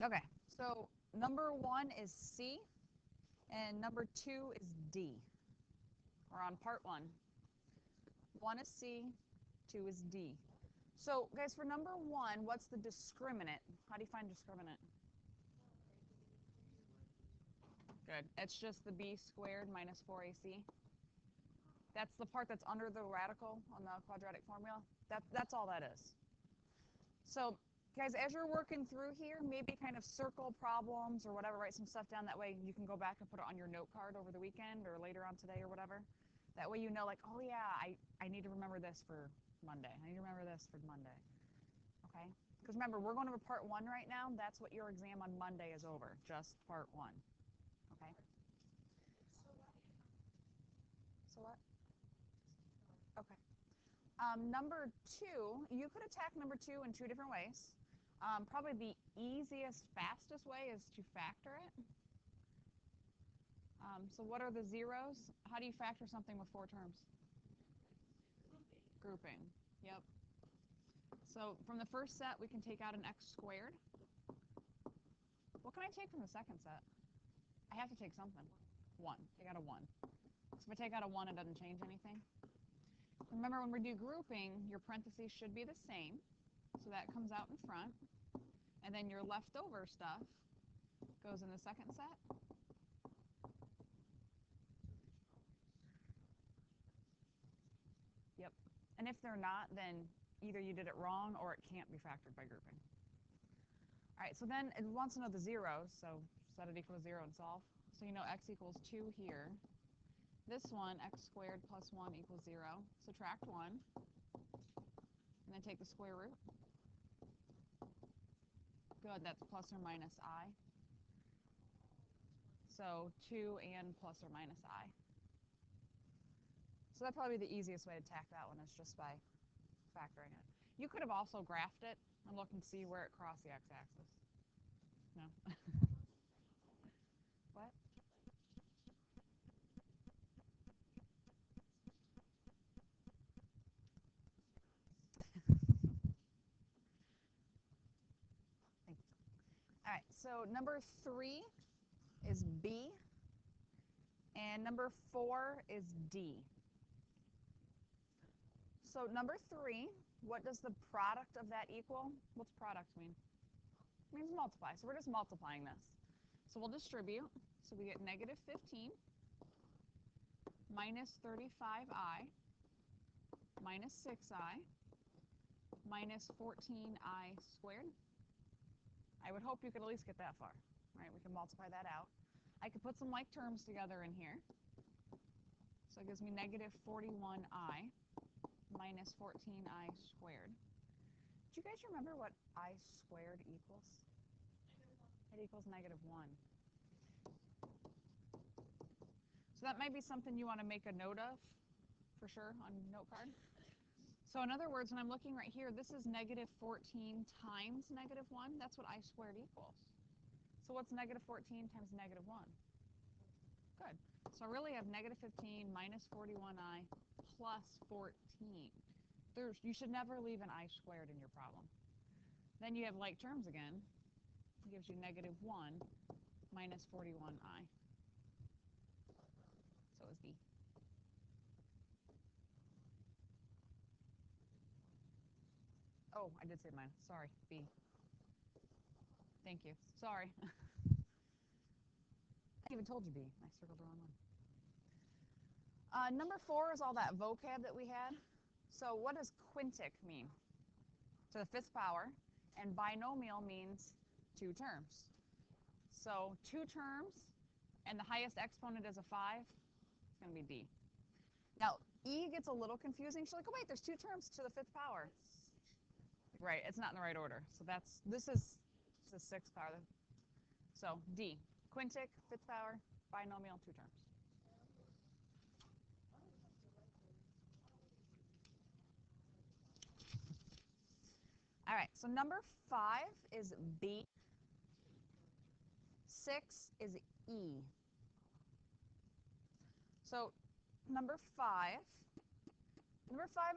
Okay, so number 1 is C, and number 2 is D. We're on part 1. 1 is C, 2 is D. So, guys, for number 1, what's the discriminant? How do you find discriminant? Good. It's just the b squared minus 4ac. That's the part that's under the radical on the quadratic formula. That's all that is. So, guys, as you're working through here, maybe kind of circle problems or whatever, write some stuff down. That way you can go back and put it on your note card over the weekend or later on today or whatever. That way you know, like, oh, yeah, I need to remember this for Monday. I need to remember this for Monday. Okay? Because remember, we're going over part 1 right now. That's what your exam on Monday is over, just part 1. Okay? So what? Okay. Number 2, you could attack number 2 in 2 different ways. Probably the easiest, fastest way is to factor it. So what are the zeros? How do you factor something with 4 terms? Grouping. Yep. So from the first set, we can take out an x squared. What can I take from the second set? I have to take something. 1. Take out a 1. So if I take out a 1, it doesn't change anything. Remember, when we do grouping, your parentheses should be the same. So that comes out in front. And then your leftover stuff goes in the second set. Yep. And if they're not, then either you did it wrong or it can't be factored by grouping. All right, so then it wants to know the zeros. So set it equal to 0 and solve. So you know x equals 2 here. This one, x squared plus 1 equals 0. Subtract 1. And then take the square root. Good, that's plus or minus I. So 2 and plus or minus I. So that'd probably be the easiest way to attack that one, is just by factoring it. You could have also graphed it and looked and see where it crossed the x-axis. No? What? Thank you. All right, so number 3 is B, and number 4 is D. So number 3, what does the product of that equal? What's product mean? It means multiply. So we're just multiplying this. So we'll distribute. So we get negative 15 minus 35i minus 6i minus 14i squared. I would hope you could at least get that far. Right? We can multiply that out. I could put some like terms together in here. So it gives me negative 41i minus 14i squared. Do you guys remember what I squared equals? It equals negative 1. So that might be something you want to make a note of, for sure, on your note card. So in other words, when I'm looking right here, this is negative 14 times negative 1. That's what I squared equals. So what's negative 14 times negative 1? Good. So I really have negative 15 minus 41i plus 14. You should never leave an I squared in your problem. Then you have like terms again. It gives you negative 1 minus 41i. So is B. Oh, I did say mine. Sorry, B. Thank you. Sorry. I even told you B. I circled the wrong one. Number 4 is all that vocab that we had. So what does quintic mean? To the 5th power. And binomial means 2 terms. So 2 terms, and the highest exponent is a 5. It's going to be D. Now, E gets a little confusing. She's like, oh, wait, there's 2 terms to the 5th power. Right, it's not in the right order. So this is the 6th power. So D, quintic, 5th power, binomial, 2 terms. All right, so number 5 is B. 6 is E. So number 5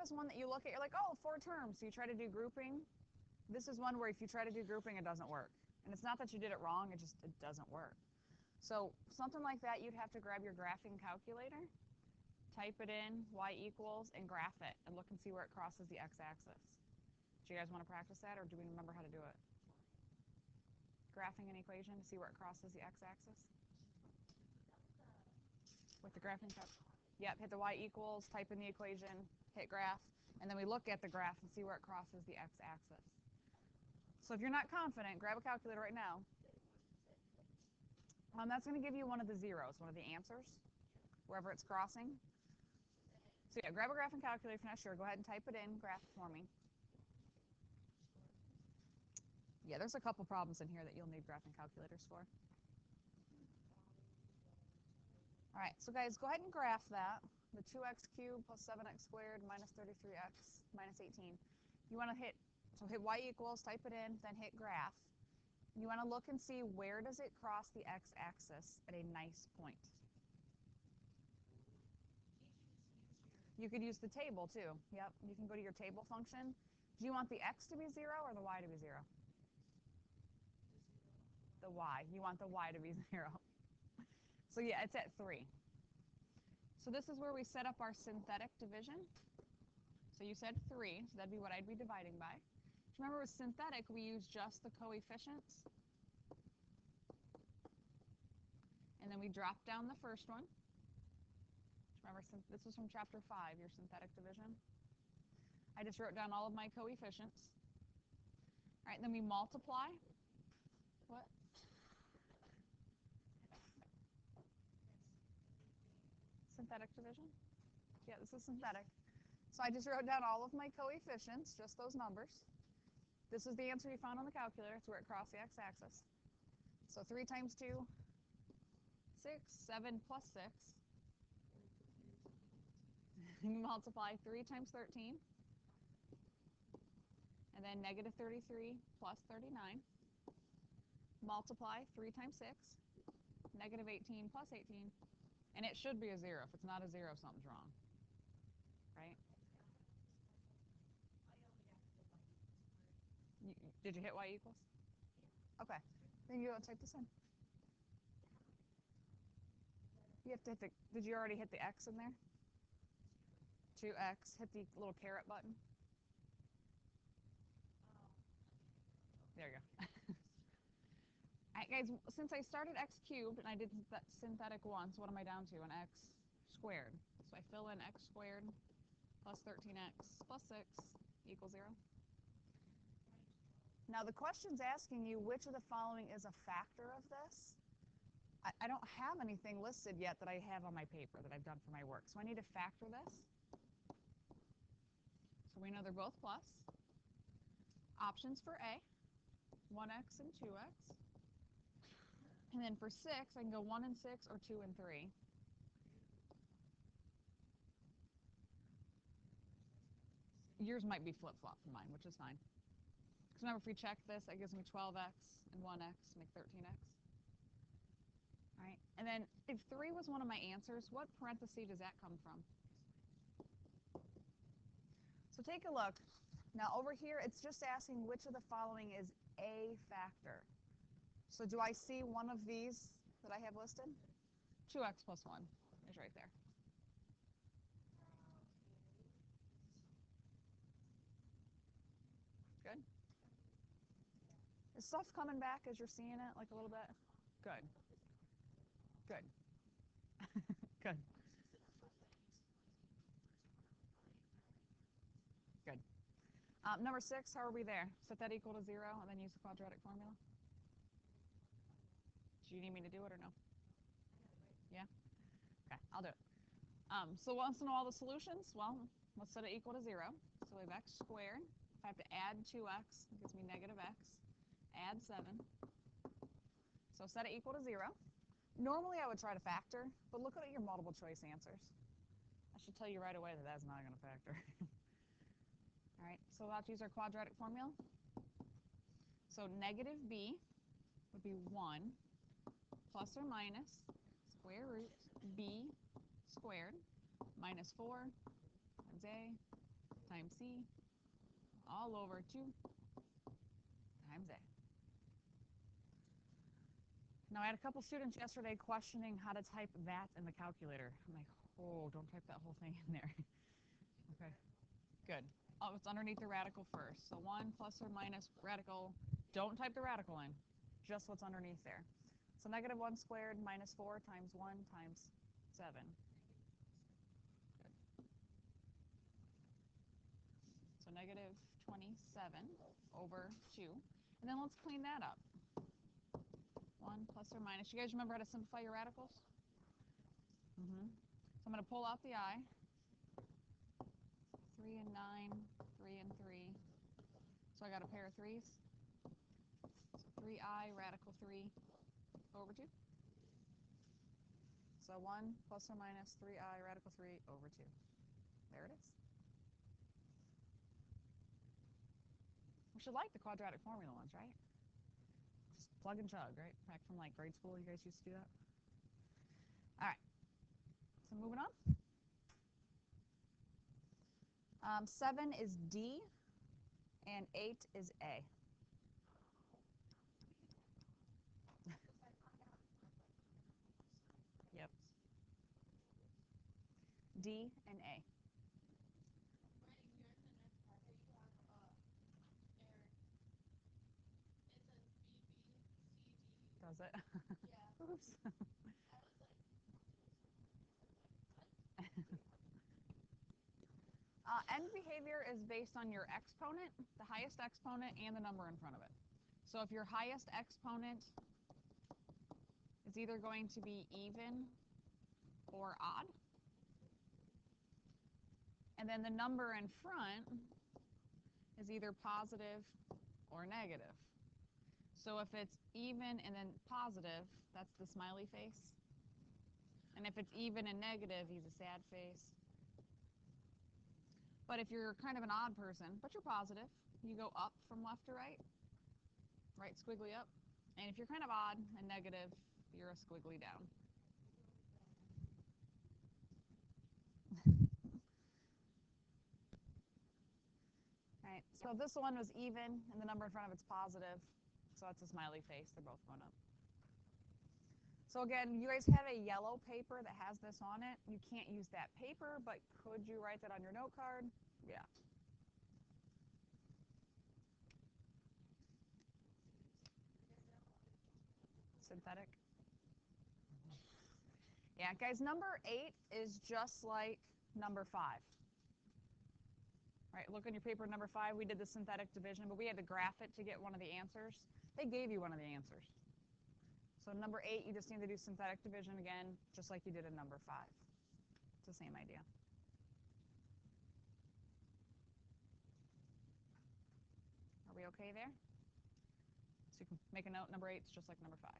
is one that you look at, you're like, oh, 4 terms. So you try to do grouping. This is one where if you try to do grouping, it doesn't work. And it's not that you did it wrong, it doesn't work. So something like that, you'd have to grab your graphing calculator, type it in, y equals, and graph it, and look and see where it crosses the x-axis. Do you guys want to practice that, or do we remember how to do it? Graphing an equation to see where it crosses the x-axis? With the graphing calculator? Yep, hit the y equals, type in the equation, hit graph, and then we look at the graph and see where it crosses the x-axis. So if you're not confident, grab a calculator right now. That's going to give you one of the zeros, one of the answers, wherever it's crossing. So yeah, grab a graphing calculator if you're not sure. Go ahead and type it in, graph it for me. Yeah, there's a couple problems in here that you'll need graphing calculators for. All right, so guys, go ahead and graph that. The 2x cubed plus 7x squared minus 33x minus 18. You want to hit y equals, type it in, then hit graph. You want to look and see where does it cross the x-axis at a nice point. You could use the table too. Yep, you can go to your table function. Do you want the x to be 0 or the y to be 0? The y. You want the y to be 0. So yeah, it's at 3. So this is where we set up our synthetic division. So you said 3, so that'd be what I'd be dividing by. Remember with synthetic, we use just the coefficients. And then we drop down the first one. Remember, this was from chapter 5, your synthetic division. I just wrote down all of my coefficients. All right, then we multiply. What? Synthetic division? Yeah, this is synthetic. So I just wrote down all of my coefficients, just those numbers. This is the answer you found on the calculator. It's where it crossed the x-axis. So 3 times 2, 6, 7 plus 6. Multiply 3 times 13. And then negative 33 plus 39. Multiply 3 times 6. Negative 18 plus 18. And it should be a 0. If it's not a 0, something's wrong. Right? Did you hit y equals? Okay. Then you go type this in. You have to hit did you already hit the x in there? 2x. Hit the little caret button. There you go. All right, guys, since I started x cubed and I did synthetic once, what am I down to? An x squared. So I fill in x squared plus 13x plus 6 equals 0. Now the question's asking you which of the following is a factor of this. I don't have anything listed yet that I have on my paper that I've done for my work. So I need to factor this. So we know they're both plus. Options for A, 1x and 2x. And then for 6, I can go 1 and 6 or 2 and 3. Yours might be flip-flop from mine, which is fine. Because remember, if we check this, that gives me 12x and 1x, make 13x. All right, and then if 3 was one of my answers, what parenthesis does that come from? So take a look. Now over here, it's just asking which of the following is a factor. So do I see one of these that I have listed? 2x plus 1 is right there. Good. Is stuff coming back as you're seeing it, like a little bit? Good. Good. Good. Good. Number 6, how are we there? Set that equal to 0 and then use the quadratic formula. Do you need me to do it or no? Yeah? Okay, I'll do it. So wants to know all the solutions? Well, let's set it equal to 0. So we have x squared. If I have to add 2x, it gives me negative x. Add 7. So set it equal to 0. Normally I would try to factor, but look at your multiple choice answers. I should tell you right away that that's not going to factor. All right, so we'll have to use our quadratic formula. So negative b would be 1 plus or minus square root b squared minus 4 times a times c all over 2 times a. Now, I had a couple students yesterday questioning how to type that in the calculator. I'm like, oh, don't type that whole thing in there. Okay, good. Oh, it's underneath the radical first. So 1 plus or minus radical. Don't type the radical in, just what's underneath there. So negative 1 squared minus 4 times 1 times 7. Good. So negative 27 over 2. And then let's clean that up. 1 plus or minus. You guys remember how to simplify your radicals? So I'm going to pull out the I. 3 and 9, 3 and 3. So I got a pair of 3's. So 3I radical 3 over 2. So 1 plus or minus 3I radical 3 over 2. There it is. We should like the quadratic formula ones, right? Just plug and chug, right? Back from like grade school, you guys used to do that? All right. So moving on. 7 is D, and 8 is A. Yep. D and A. Does it? Yeah. Oops. End behavior is based on your exponent, the highest exponent, and the number in front of it. So if your highest exponent is either going to be even or odd, and then the number in front is either positive or negative. So if it's even and then positive, that's the smiley face. And if it's even and negative, he's a sad face. But if you're kind of an odd person, but you're positive, you go up from left to right, right squiggly up. And if you're kind of odd and negative, you're a squiggly down. Right, so this one was even, and the number in front of it's positive, so it's a smiley face. They're both going up. So again, you guys have a yellow paper that has this on it. You can't use that paper, but could you write that on your note card? Yeah. Synthetic. Yeah, guys, number 8 is just like number 5. Right, look on your paper, number 5, we did the synthetic division, but we had to graph it to get one of the answers. They gave you one of the answers. So number 8, you just need to do synthetic division again, just like you did in number 5. It's the same idea. Are we okay there? So you can make a note, number 8 is just like number 5.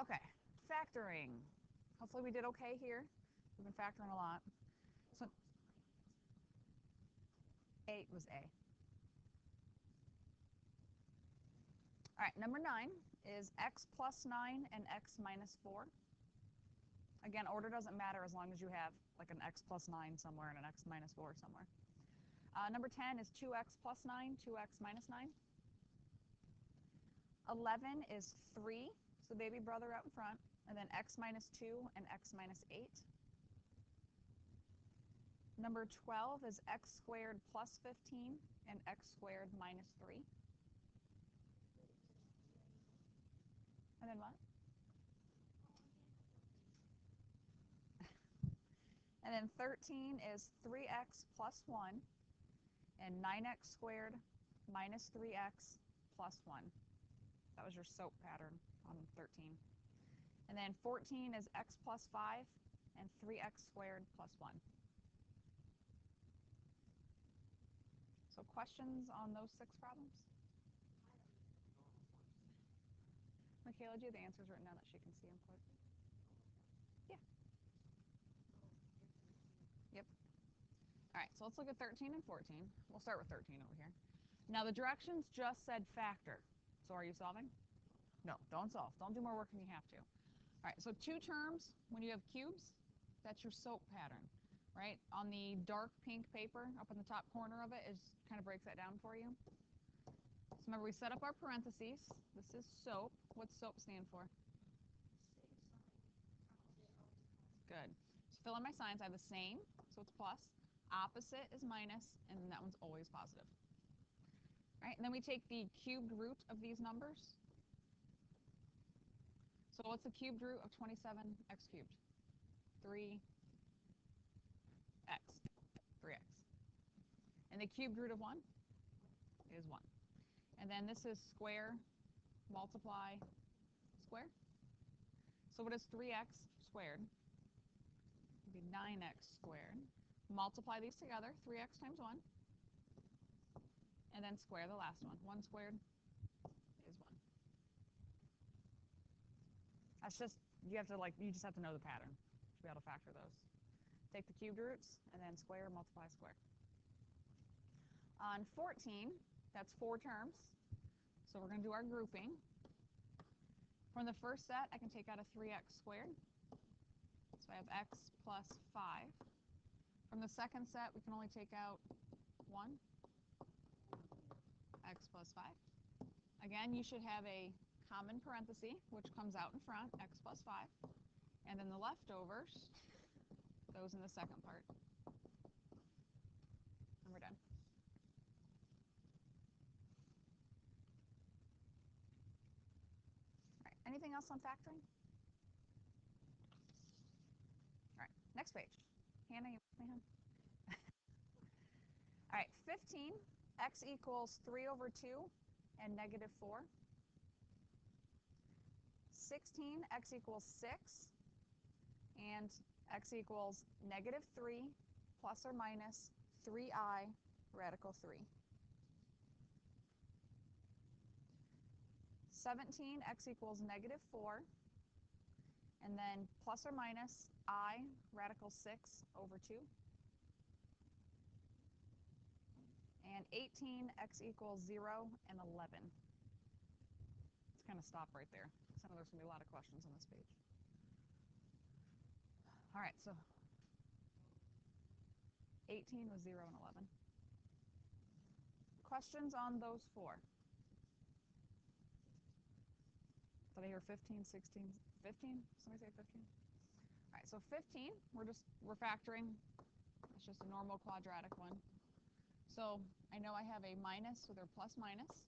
Okay, factoring. Hopefully we did okay here. We've been factoring a lot. So 8 was A. All right, number 9 is x plus 9 and x minus 4. Again, order doesn't matter as long as you have like an x plus 9 somewhere and an x minus 4 somewhere. Number 10 is 2x plus 9, 2x minus 9. 11 is 3, so baby brother out in front, and then x minus 2 and x minus 8. Number 12 is x squared plus 15 and x squared minus 3. And then what? And then 13 is 3x plus 1 and 9x squared minus 3x plus 1. That was your SOAP pattern on 13. And then 14 is x plus 5 and 3x squared plus 1. So questions on those 6 problems? Michaela, do you have the answers written down that she can see them quick? Yeah. Yep. All right, so let's look at 13 and 14. We'll start with 13 over here. Now the directions just said factor. So are you solving? No, don't solve. Don't do more work than you have to. All right, so 2 terms, when you have cubes, that's your SOAP pattern, right? On the dark pink paper, up in the top corner of it, is kind of breaks that down for you. So remember, we set up our parentheses. This is SOAP. What's SOAP stand for? Good. So fill in my signs. I have the same, so it's plus. Opposite is minus, and then that one's always positive. All right, and then we take the cubed root of these numbers. So what's the cubed root of 27x cubed? 3x. 3x. And the cubed root of 1 is 1. And then this is square, multiply, square. So what is 3x squared? It would be 9x squared. Multiply these together, 3x times 1. And then square the last one. 1 squared is 1. That's just, you just have to know the pattern to be able to factor those. Take the cubed roots and then square, multiply, square. On 14, that's 4 terms. So we're going to do our grouping. From the first set, I can take out a 3x squared. So I have x plus 5. From the second set, we can only take out 1, x plus 5. Again, you should have a common parenthesis, which comes out in front, x plus 5. And then the leftovers goes in the second part. And we're done. All right, anything else on factoring? All right, next page. Hannah, you with me, hon? All right, 15, x equals 3 over 2 and negative 4. 16, x equals 6 and x equals negative 3 plus or minus 3i radical 3. 17, x equals negative 4 and then plus or minus I radical 6 over 2. And 18, x equals 0 and 11. Let's kind of stop right there, because I know there's going to be a lot of questions on this page. All right, so 18 was 0 and 11. Questions on those 4? Did I hear 15, 16, 15? Somebody say 15? All right, so 15, we're factoring. It's just a normal quadratic one. So I know I have a minus with or plus minus.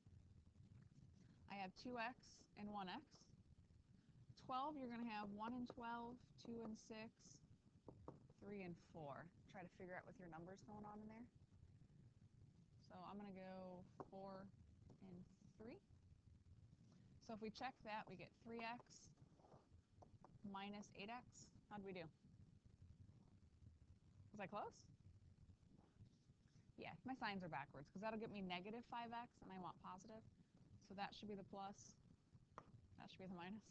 I have 2x and 1x. 12, you're going to have 1 and 12, 2 and 6, 3 and 4. Try to figure out with your numbers going on in there. So I'm going to go 4 and 3. So if we check that, we get 3x minus 8x. How'd we do? Was I close? Yeah, my signs are backwards, because that'll get me negative 5x, and I want positive. So that should be the plus. That should be the minus.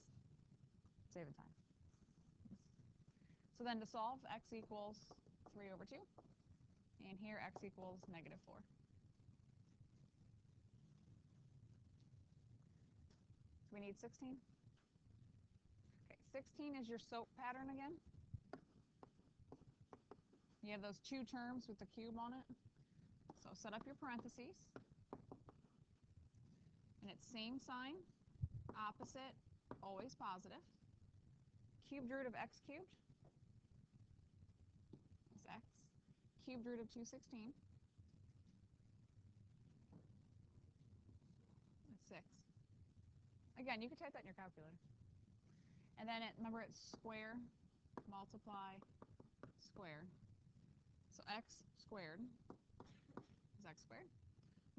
Saving time. So then to solve, x equals 3 over 2. And here, x equals negative 4. Do we need 16? Okay, 16 is your SOAP pattern again. You have those 2 terms with the cube on it. So set up your parentheses. And it's same sign, opposite, always positive. Cubed root of x cubed is x. Cubed root of 216 is 6. Again, you can type that in your calculator. And then remember, it's square, multiply, square. So x squared is x squared.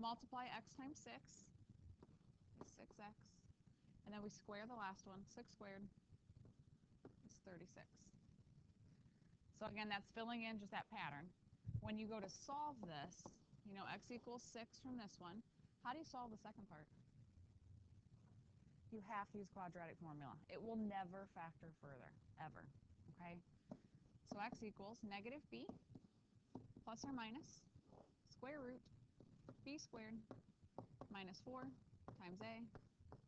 Multiply x times 6 is 6x. And then we square the last one. 6 squared is 36. So again, that's filling in just that pattern. When you go to solve this, you know x equals 6 from this one. How do you solve the second part? You have to use quadratic formula. It will never factor further, ever. Okay? So x equals negative b plus or minus square root b squared minus 4 times a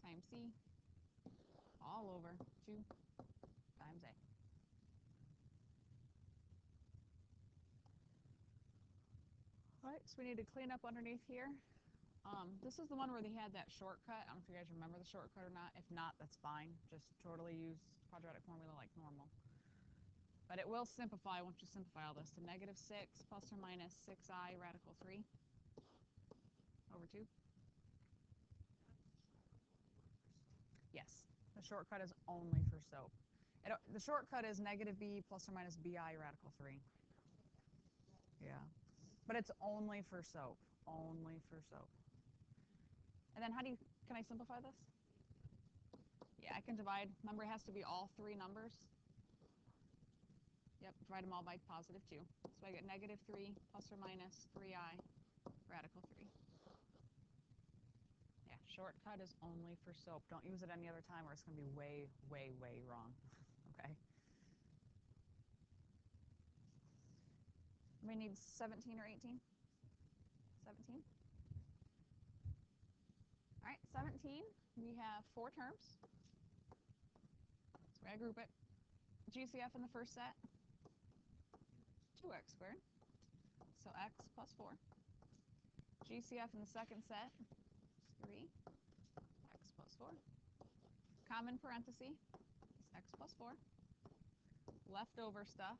times c all over 2 times a. All right, so we need to clean up underneath here. This is the one where they had that shortcut. I don't know if you guys remember the shortcut or not. If not, that's fine. Just totally use quadratic formula like normal. But it will simplify once you simplify all this to negative 6 plus or minus 6i radical 3 over 2. Yes, the shortcut is only for SOAP. The shortcut is negative b plus or minus bi radical 3. Yeah, but it's only for SOAP. Only for SOAP. And then can I simplify this? Yeah, I can divide. Remember, it has to be all three numbers. Yep, divide them all by positive 2. So I get negative 3 plus or minus 3i radical 3. Yeah, shortcut is only for SOAP. Don't use it any other time or it's going to be way, way, way wrong. Okay? Anybody needs 17 or 18? 17? All right, 17, we have 4 terms. So I group it. GCF in the first set, 2x squared, so x plus 4. GCF in the second set, 3, x plus 4. Common parenthesis is x plus 4. Leftover stuff,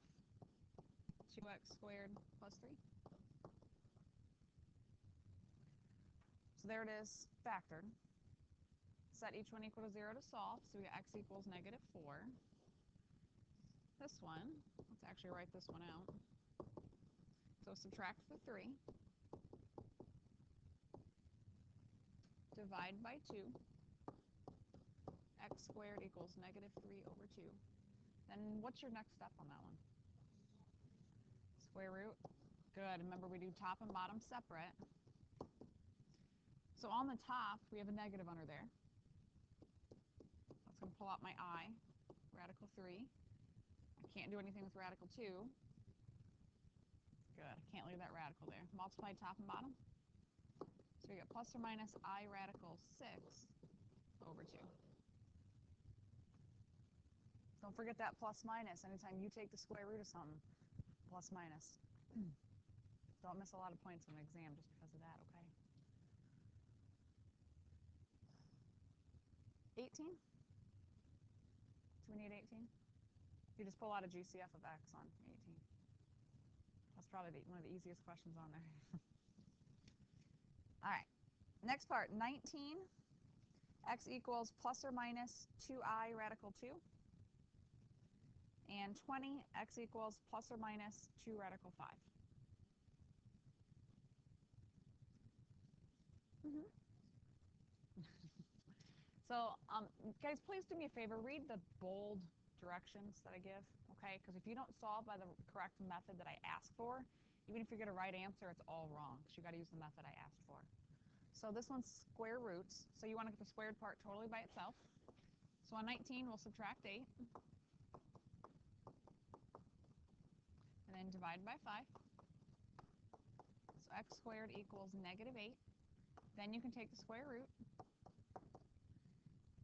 2x squared plus 3. So there it is, factored. Set each one equal to 0 to solve, so we get x equals negative 4. This one, let's actually write this one out. So subtract the 3. Divide by 2. X squared equals negative 3 over 2. Then what's your next step on that one? Square root. Good. Remember, we do top and bottom separate. So on the top, we have a negative under there. That's going to pull out my I, radical 3. I can't do anything with radical 2. Good. I can't leave that radical there. Multiply top and bottom. So we get plus or minus I radical 6 over 2. Don't forget that plus minus. Anytime you take the square root of something, plus minus. Don't miss a lot of points on the exam just because of that, okay? 18? Do we need 18? You just pull out a GCF of x on 18. That's probably one of the easiest questions on there. All right, next part, 19. X equals plus or minus 2i radical 2. And 20, x equals plus or minus 2 radical 5. So, guys, please do me a favor. Read the bold directions that I give, okay? Because if you don't solve by the correct method that I asked for, even if you get a right answer, it's all wrong. So you got to use the method I asked for. So this one's square roots. So you want to get the squared part totally by itself. So on 19, we'll subtract 8. And then divide by 5. So x squared equals negative 8. Then you can take the square root.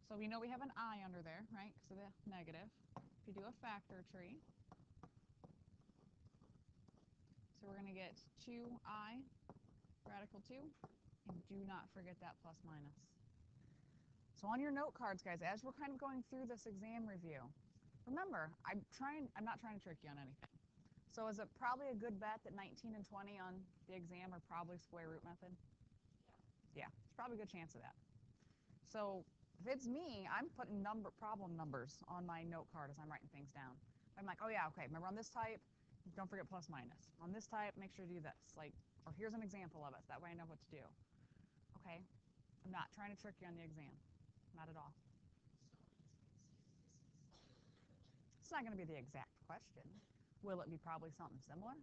So we know we have an I under there, right, because of the negative. If you do a factor tree, so we're going to get 2i radical 2, and do not forget that plus minus. So on your note cards, guys, as we're kind of going through this exam review, remember, I'm not trying to trick you on anything. So is it probably a good bet that 19 and 20 on the exam are probably square root method? Yeah, there's probably a good chance of that. So if it's me, I'm putting problem numbers on my note card as I'm writing things down. I'm like, oh yeah, okay, remember on this type, don't forget plus minus. On this type, make sure to do this. Like, or here's an example of it, so that way I know what to do. Okay? I'm not trying to trick you on the exam. Not at all. It's not going to be the exact question. Will it be probably something similar?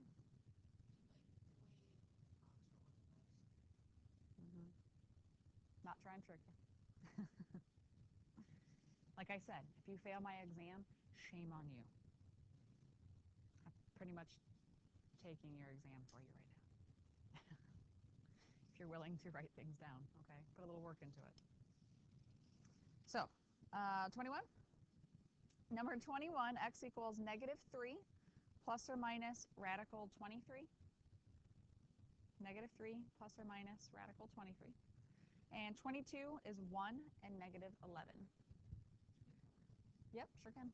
Not trying to trick you. Like I said, if you fail my exam, shame on you. I'm pretty much taking your exam for you right now. If you're willing to write things down, okay? Put a little work into it. So, 21. Number 21, x equals negative 3 plus or minus radical 23. negative 3 plus or minus radical 23. And 22 is 1 and negative 11. Yep, sure can.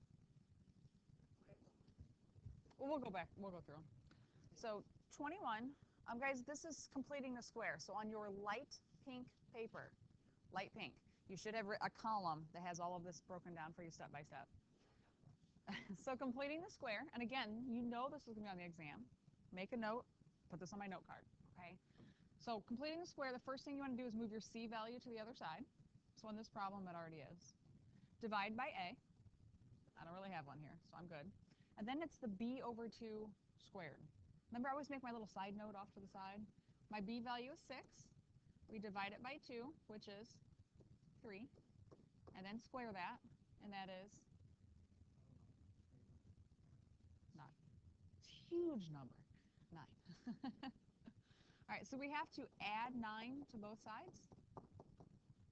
Well, we'll go back. We'll go through them. So 21, guys, this is completing the square. So on your light pink paper, light pink, you should have a column that has all of this broken down for you step by step. So completing the square, and again, you know this is going to be on the exam. Make a note, put this on my note card, okay? So completing the square, the first thing you want to do is move your C value to the other side. So in this problem, it already is. Divide by A. I don't really have one here, so I'm good. And then it's the B over 2 squared. Remember, I always make my little side note off to the side. My B value is 6. We divide it by 2, which is 3. And then square that, and that is 9. Huge number, 9. All right, so we have to add 9 to both sides.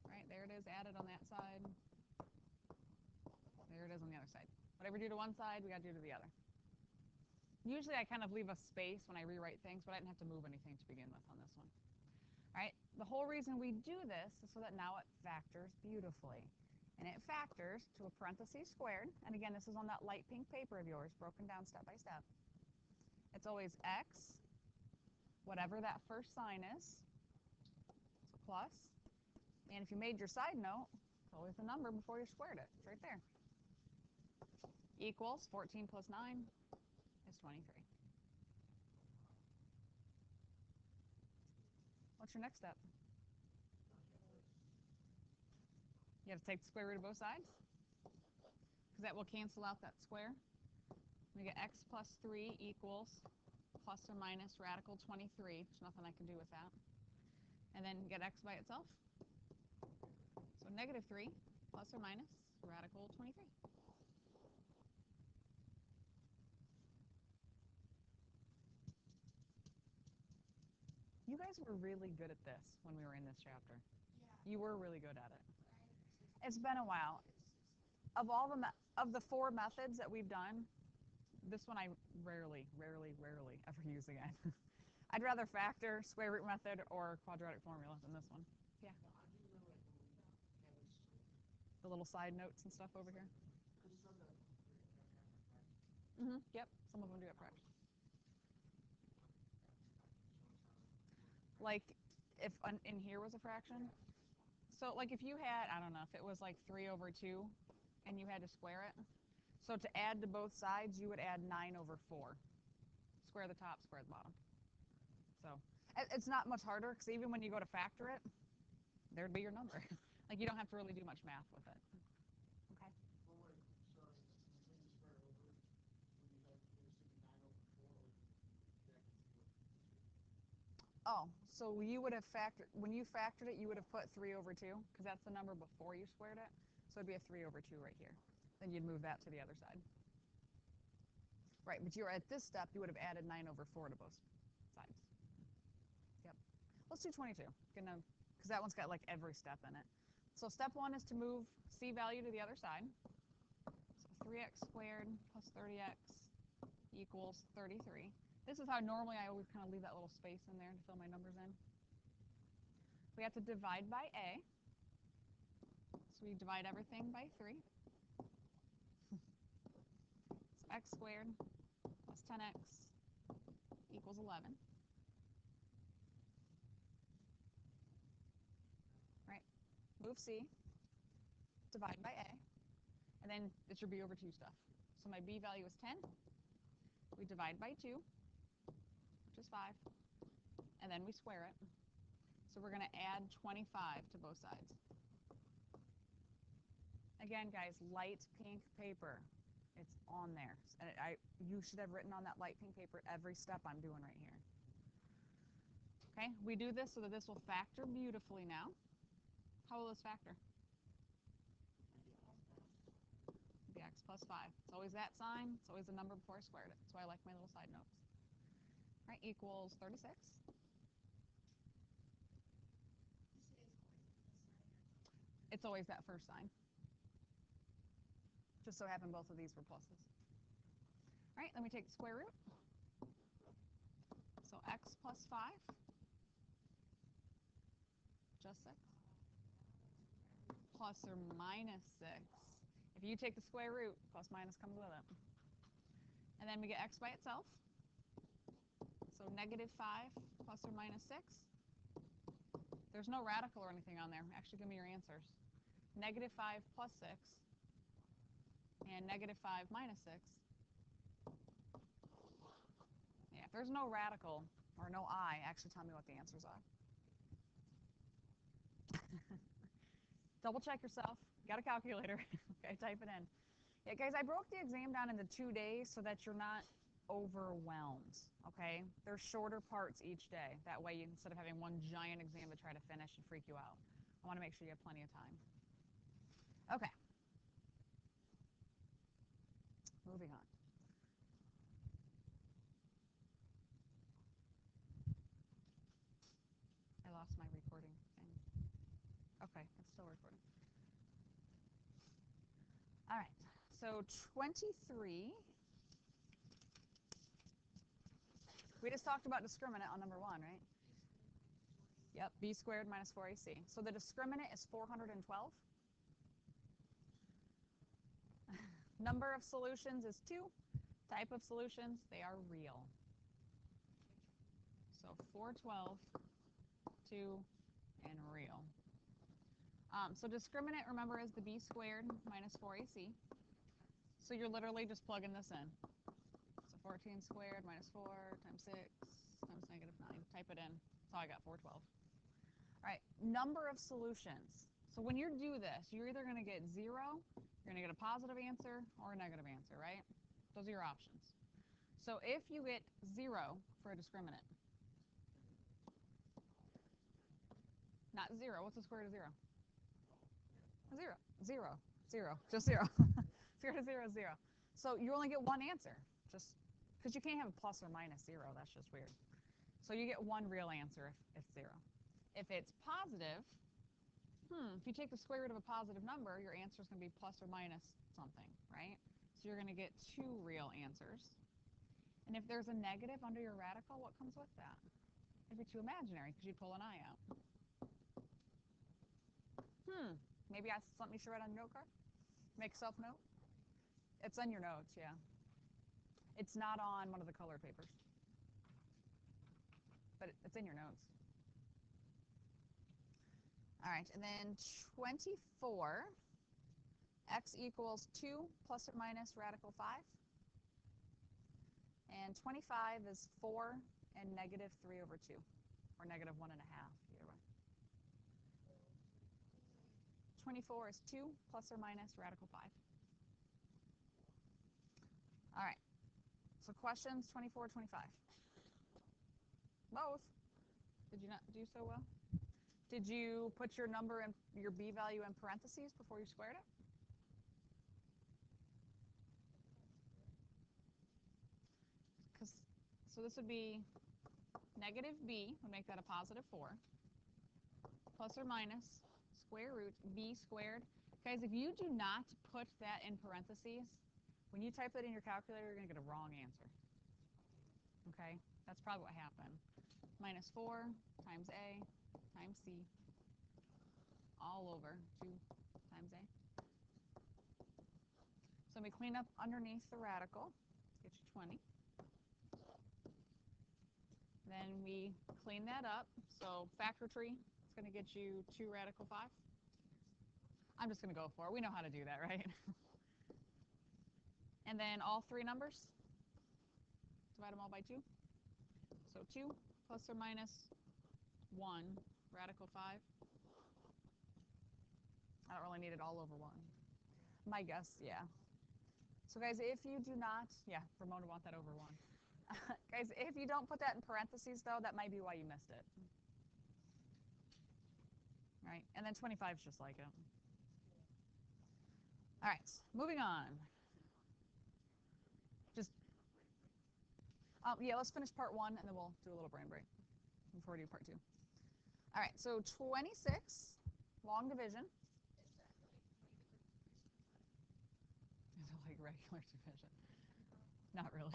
All right, there it is, added on that side. There it is on the other side. Whatever you do to one side, we got to do to the other. Usually I kind of leave a space when I rewrite things, but I didn't have to move anything to begin with on this one. All right, the whole reason we do this is so that now it factors beautifully. And it factors to a parentheses squared. And again, this is on that light pink paper of yours, broken down step by step. It's always x, whatever that first sign is, so plus. And if you made your side note, it's always the number before you squared it. It's right there. Equals 14 plus 9 is 23. What's your next step? You have to take the square root of both sides, because that will cancel out that square. We get x plus 3 equals plus or minus radical 23. There's nothing I can do with that. And then get x by itself. So negative 3 plus or minus radical 23. You guys were really good at this when we were in this chapter. Yeah. You were really good at it. It's been a while. Of the 4 methods that we've done, this one I rarely ever use again. I'd rather factor, square root method, or quadratic formula than this one. Yeah. The little side notes and stuff over here. Yep. Some of them do have fractions. Like if in here was a fraction. So like if you had, I don't know, if it was like 3 over 2 and you had to square it. So to add to both sides, you would add 9 over 4. Square the top, square the bottom. So it's not much harder, because even when you go to factor it, there'd be your number. Like you don't have to really do much math with it. Okay. Oh, so you would have factored, when you factored it, you would have put 3 over 2, because that's the number before you squared it. So it'd be a 3 over 2 right here. Then you'd move that to the other side. Right, but you were at this step, you would have added 9 over 4 to both sides. Yep. Let's do 22, because that one's got like every step in it. So step 1 is to move C value to the other side. So 3x squared plus 30x equals 33. This is how normally I always kind of leave that little space in there to fill my numbers in. We have to divide by A. So we divide everything by 3. So x squared plus 10x equals 11. Right? Move C, divide by A, and then it's your B over 2 stuff. So my B value is 10. We divide by 2, which is 5, and then we square it. So we're going to add 25 to both sides. Again, guys, light pink paper. It's on there. And you should have written on that light pink paper every step I'm doing right here. Okay, we do this so that this will factor beautifully now. How will this factor? The x plus 5. It's always that sign. It's always the number before I squared it. That's why I like my little side notes. All right, equals 36. It's always that first sign. Just so happen both of these were pluses. All right, then we take the square root. So x plus 5 Just 6? Plus or minus 6. If you take the square root, plus minus comes with it. And then we get x by itself. So negative 5 plus or minus 6. There's no radical or anything on there. Actually, give me your answers. Negative 5 plus 6 and negative 5 minus 6. Yeah, if there's no radical or no I, actually tell me what the answers are. Double check yourself. Got a calculator. Okay, type it in. Yeah, guys, I broke the exam down into 2 days so that you're not overwhelmed, okay? There's shorter parts each day. That way, instead of having one giant exam to try to finish and freak you out, I want to make sure you have plenty of time. Okay. Moving on. I lost my recording thing. Okay, it's still recording. All right, so 23. We just talked about discriminant on number 1, right? Yep, b squared minus 4ac. So the discriminant is 412. Number of solutions is 2. Type of solutions, they are real. So 412, 2, and real. So discriminant, remember, is the b squared minus 4ac. So you're literally just plugging this in. So 14 squared minus 4 times 6 times negative 9. Type it in. That's all I got, 412. All right, number of solutions. So when you do this, you're either going to get 0, you're going to get a positive answer, or a negative answer, right? Those are your options. So if you get 0 for a discriminant, not 0, what's the square root of 0? 0, 0, 0, just 0. 0 to 0 is 0. So you only get one answer, just because you can't have a plus or minus 0. That's just weird. So you get one real answer if it's 0. If it's positive, if you take the square root of a positive number, your answer is going to be plus or minus something, right? So you're going to get 2 real answers. And if there's a negative under your radical, what comes with that? It'd be 2 imaginary because you'd pull an I out. Maybe that's something you should write on your note card? Make self-note? It's on your notes, yeah. It's not on one of the colored papers. But it's in your notes. All right, and then 24, x equals 2 plus or minus radical 5. And 25 is 4 and negative 3 over 2, or negative 1 1/2, either way. 24 is 2 plus or minus radical 5. All right, so questions 24, 25. Both. Did you not do so well? Did you put your number and your b value in parentheses before you squared it? So this would be negative b, would make that a positive 4, plus or minus square root b squared. Guys, if you do not put that in parentheses, when you type it in your calculator, you're going to get a wrong answer. Okay? That's probably what happened. Minus 4 times a times c all over 2 times a. So we clean up underneath the radical, get you 20. Then we clean that up. So factor tree, it's going to get you 2 radical 5. I'm just going to go for it. We know how to do that, right? And then all 3 numbers, divide them all by 2. So 2 plus or minus 1 radical 5. I don't really need it all over 1. My guess, yeah. So guys, if you do not, yeah, Ramona want that over 1. Guys, if you don't put that in parentheses, though, that might be why you missed it. Right? And then 25 is just like it. All right, moving on. Yeah, let's finish part 1, and then we'll do a little brain break before we do part 2. All right, so 26, long division. Is it like regular division? Not really.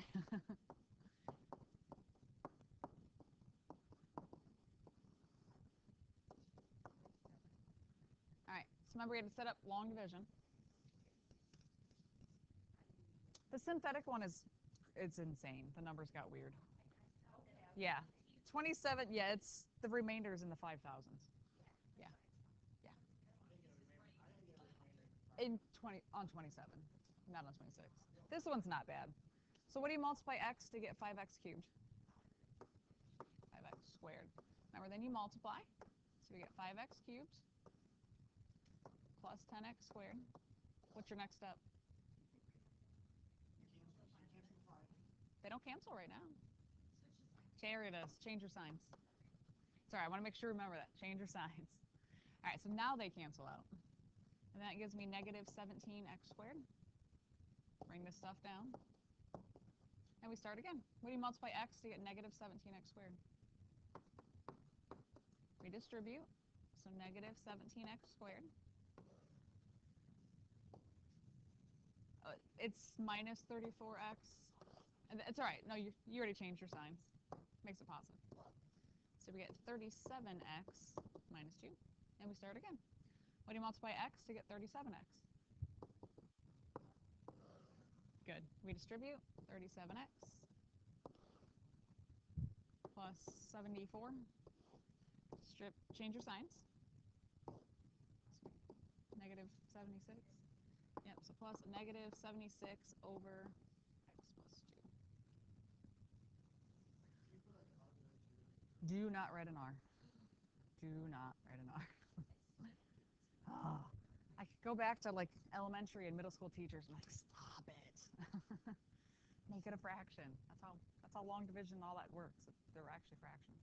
remember we had to set up long division. The synthetic one it's insane. The numbers got weird. Yeah. 27, yeah, it's the remainders in the 5,000s. Yeah. Yeah. On 27, not on 26. This one's not bad. So what do you multiply x to get 5x cubed? 5x squared. Remember, then you multiply. So we get 5x cubed plus 10x squared. What's your next step? They don't cancel right now. There it is. Change your signs. Sorry, I want to make sure you remember that. Change your signs. All right, so now they cancel out. And that gives me negative 17x squared. Bring this stuff down. And we start again. What do you multiply x to get negative 17x squared? Redistribute. So negative 17x squared. It's minus 34x. It's all right. No, you already changed your signs. Makes it positive. So we get 37x minus 2. And we start again. What do you multiply x to get 37x? Good. We distribute 37x plus 74. Change your signs. Negative 76. Yep, so plus negative 76 over x plus 2. Do not write an R. Do not write an R. Oh, I could go back to like elementary and middle school teachers and like, stop it. Make it a fraction. That's how long division and all that works. They're actually fractions.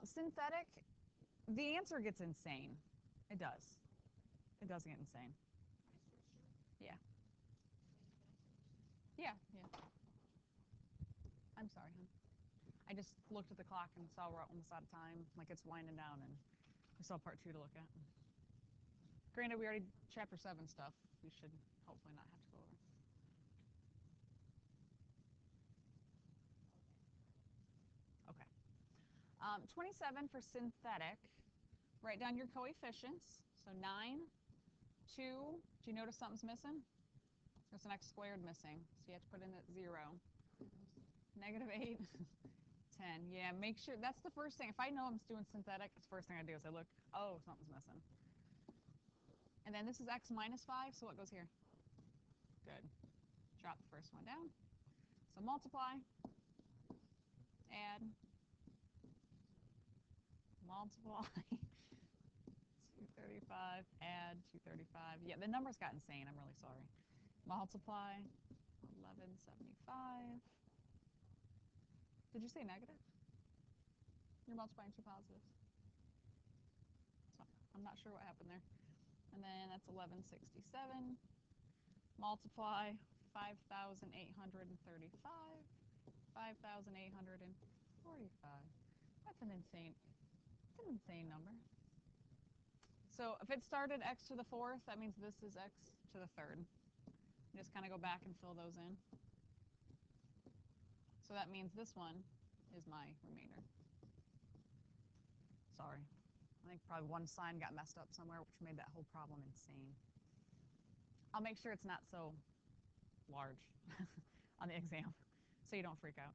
Synthetic, the answer gets insane. It does. It does get insane. Yeah. Yeah, yeah. I'm sorry, hon. I just looked at the clock and saw we're almost out of time. Like it's winding down and we still have part 2 to look at. Granted, we already chapter 7 stuff. We should hopefully not have to go over. Okay. 27 for synthetic. Write down your coefficients. So 9, 2. Do you notice something's missing? There's an x squared missing. So you have to put in that 0. Negative 8. 10. Yeah, make sure. That's the first thing. If I know I'm doing synthetic, the first thing I do is I look, oh, something's missing. And then this is x minus 5, so what goes here? Good. Drop the first one down. So multiply, add, multiply, 235, add 235. Yeah, the numbers got insane. I'm really sorry. Multiply, 1175. Did you say negative? You're multiplying 2 positives. So I'm not sure what happened there. And then that's 1167. Multiply 5,835. 5,845. That's an insane number. So if it started x to the 4th, that means this is x to the 3rd. Just kind of go back and fill those in. So that means this one is my remainder. Sorry. I think probably one sign got messed up somewhere, which made that whole problem insane. I'll make sure it's not so large on the exam so you don't freak out.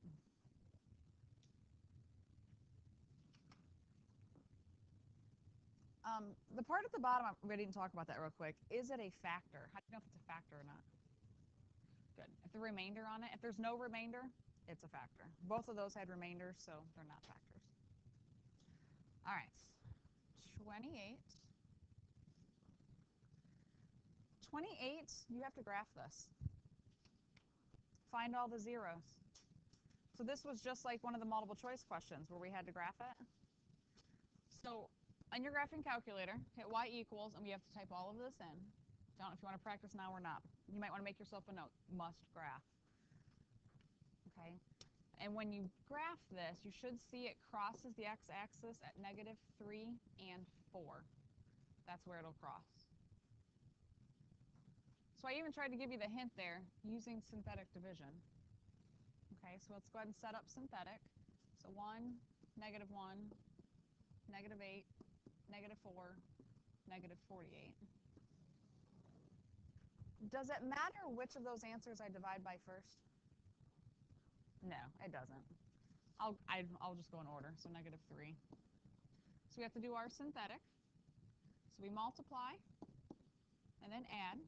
The part at the bottom, we didn't talk about that real quick. Is it a factor? How do you know if it's a factor or not? Good. If the remainder on it, if there's no remainder, it's a factor. Both of those had remainders, so they're not factors. All right. 28. 28, you have to graph this. Find all the zeros. So this was just like one of the multiple choice questions where we had to graph it. So on your graphing calculator, hit y equals, and we have to type all of this in. Don't know if you want to practice now or not. You might want to make yourself a note. Must graph. Okay. And when you graph this, you should see it crosses the x-axis at negative 3 and 4. That's where it'll cross. So I even tried to give you the hint there using synthetic division. Okay, so let's go ahead and set up synthetic. So 1, negative 1, negative 8, negative 4, negative 48. Does it matter which of those answers I divide by first? No, it doesn't. I'll just go in order, so negative 3. So we have to do our synthetic. So we multiply, and then add,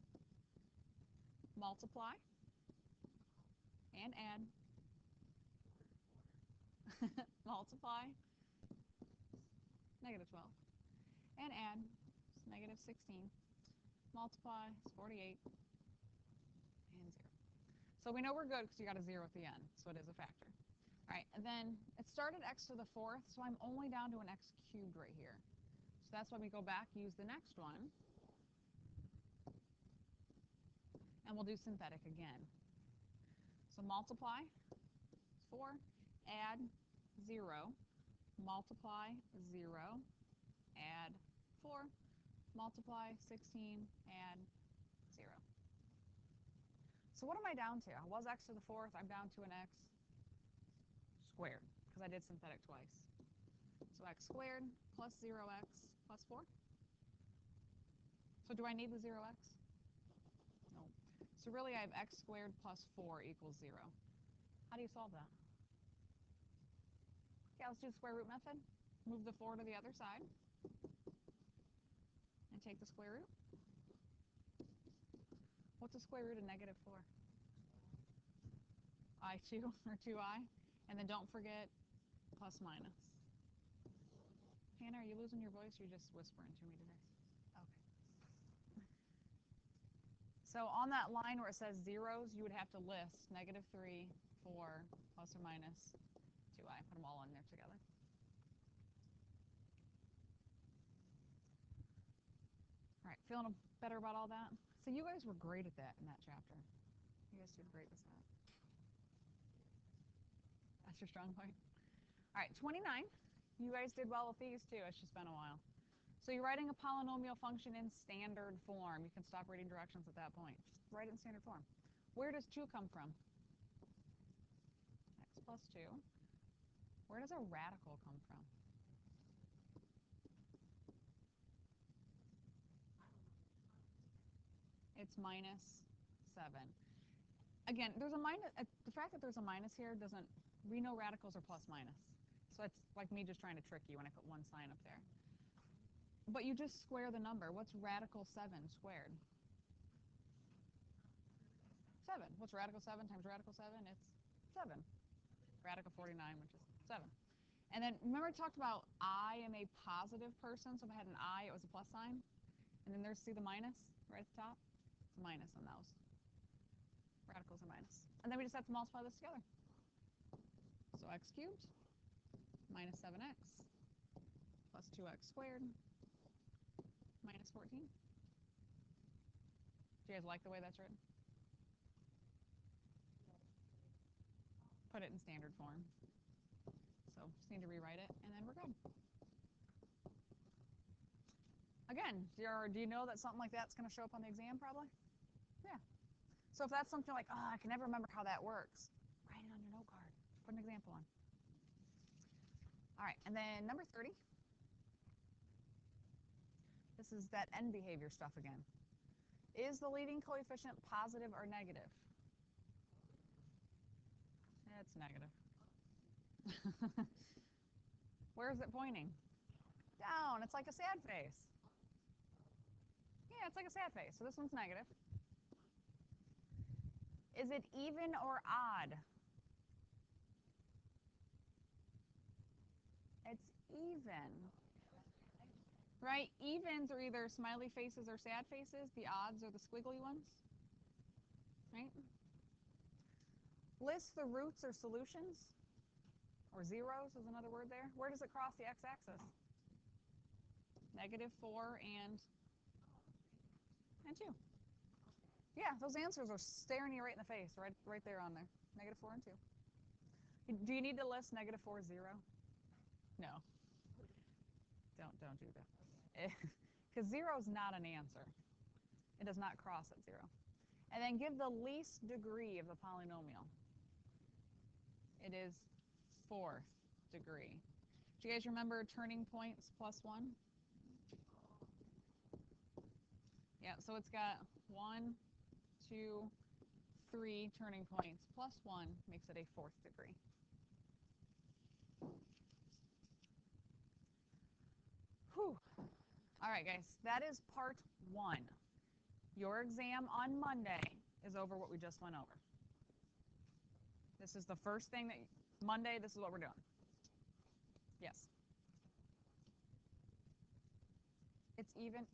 multiply, and add, multiply, negative 12, and add, negative 16, multiply, 48, and 0. So we know we're good because you got a 0 at the end, so it is a factor. All right, and then it started x to the 4th, so I'm only down to an x cubed right here. So that's why we go back, use the next one, and we'll do synthetic again. So multiply, 4, add 0, multiply 0, add 4, multiply 16, add 0. So what am I down to? I was x to the 4th, I'm down to an x squared, because I did synthetic twice. So x squared plus 0x plus 4. So do I need the 0x? No. So really I have x squared plus 4 equals 0. How do you solve that? Okay, let's do the square root method. Move the 4 to the other side. And take the square root. What's the square root of negative 4? I2 or 2i. And then don't forget plus minus. Hannah, are you losing your voice or are you just whispering to me today? Okay. So on that line where it says zeros, you would have to list negative 3, 4, plus or minus 2i. Put them all in there together. All right, feeling better about all that? So you guys were great at that in that chapter. You guys did great with that. That's your strong point? All right, 29. You guys did well with these too. It's just been a while. So you're writing a polynomial function in standard form. You can stop reading directions at that point. Just write it in standard form. Where does 2 come from? X plus 2. Where does a radical come from? It's minus 7. Again, there's a minus. The fact that there's a minus here doesn't, we know radicals are plus minus. So it's like me just trying to trick you when I put one sign up there. But you just square the number. What's radical 7 squared? 7. What's radical 7 times radical 7? It's 7. Radical 49, which is 7. And then remember I talked about I am a positive person. So if I had an I, it was a plus sign. And then there's, see the minus right at the top? It's a minus on those. Radicals are minus. And then we just have to multiply this together. So x cubed minus 7x plus 2x squared minus 14. Do you guys like the way that's written? Put it in standard form. So just need to rewrite it, and then we're good. Again, do you know that something like that's going to show up on the exam probably? Yeah. So if that's something like, oh, I can never remember how that works, write it on your note card. Put an example on. All right, and then number 30. This is that end behavior stuff again. Is the leading coefficient positive or negative? It's negative. Where is it pointing? Down. It's like a sad face. Yeah, it's like a sad face. So this one's negative. Is it even or odd? It's even. Right? Evens are either smiley faces or sad faces. The odds are the squiggly ones. Right? List the roots or solutions. Or zeros is another word there. Where does it cross the x-axis? Negative 4 and 2. Yeah, those answers are staring you right in the face, right there on there. Negative 4 and 2. Do you need to list negative 4, 0? No. Don't do that. Because 0 is not an answer. It does not cross at 0. And then give the least degree of the polynomial. It is 4th degree. Do you guys remember turning points plus 1? Yeah, so it's got 1, 2, 3 turning points plus 1 makes it a 4th degree. Whew. All right, guys, that is part 1. Your exam on Monday is over what we just went over. This is the first thing that, Monday, this is what we're doing. Yes. It's even,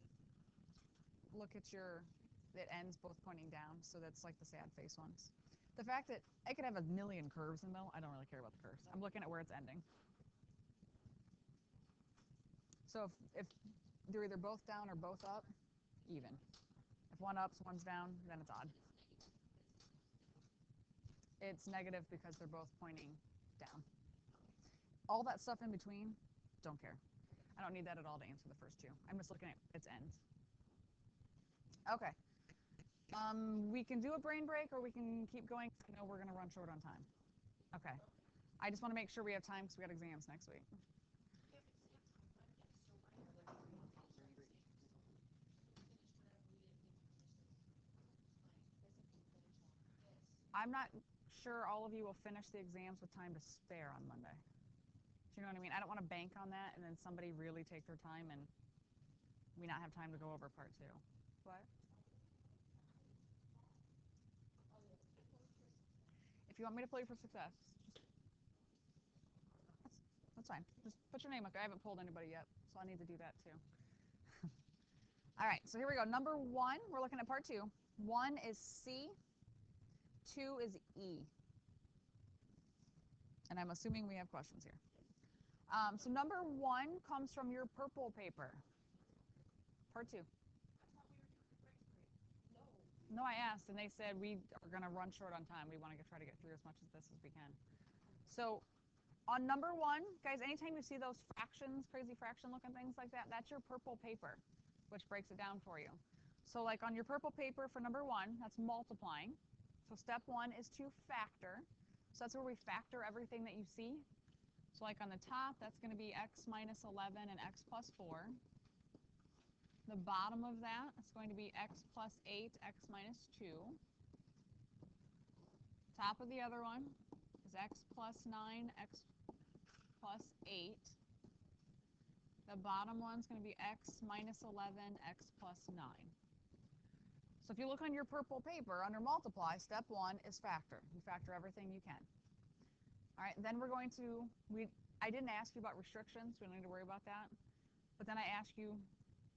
look at your, it ends both pointing down, so that's like the sad face ones. The fact that I could have a million curves in the middle, I don't really care about the curves. I'm looking at where it's ending. So if they're either both down or both up, even. If one ups, one's down, then it's odd. It's negative because they're both pointing down. All that stuff in between, don't care. I don't need that at all to answer the first 2. I'm just looking at its ends. Okay. We can do a brain break or we can keep going. I know we're going to run short on time. Okay. I just want to make sure we have time because we got exams next week. I'm not sure all of you will finish the exams with time to spare on Monday. Do you know what I mean? I don't want to bank on that and then somebody really take their time and we not have time to go over part 2. What? If you want me to pull you for success, that's fine. Just put your name up there. I haven't pulled anybody yet, so I need to do that too. All right, so here we go. Number 1, we're looking at part 2. 1 is C, 2 is E. And I'm assuming we have questions here. So number 1 comes from your purple paper. Part 2. No, I asked, and they said we are going to run short on time. We want to try to get through as much of this as we can. So on number 1, guys, anytime you see those fractions, crazy fraction looking things like that, that's your purple paper, which breaks it down for you. So like on your purple paper for number 1, that's multiplying. So step 1 is to factor. So that's where we factor everything that you see. So like on the top, that's going to be x minus 11 and x plus 4. The bottom of that is going to be x plus 8, x minus 2. Top of the other one is x plus 9, x plus 8. The bottom one's going to be x minus 11, x plus 9. So if you look on your purple paper, under multiply, step 1 is factor. You factor everything you can. All right, then we're going to, I didn't ask you about restrictions. We don't need to worry about that. But then I asked you,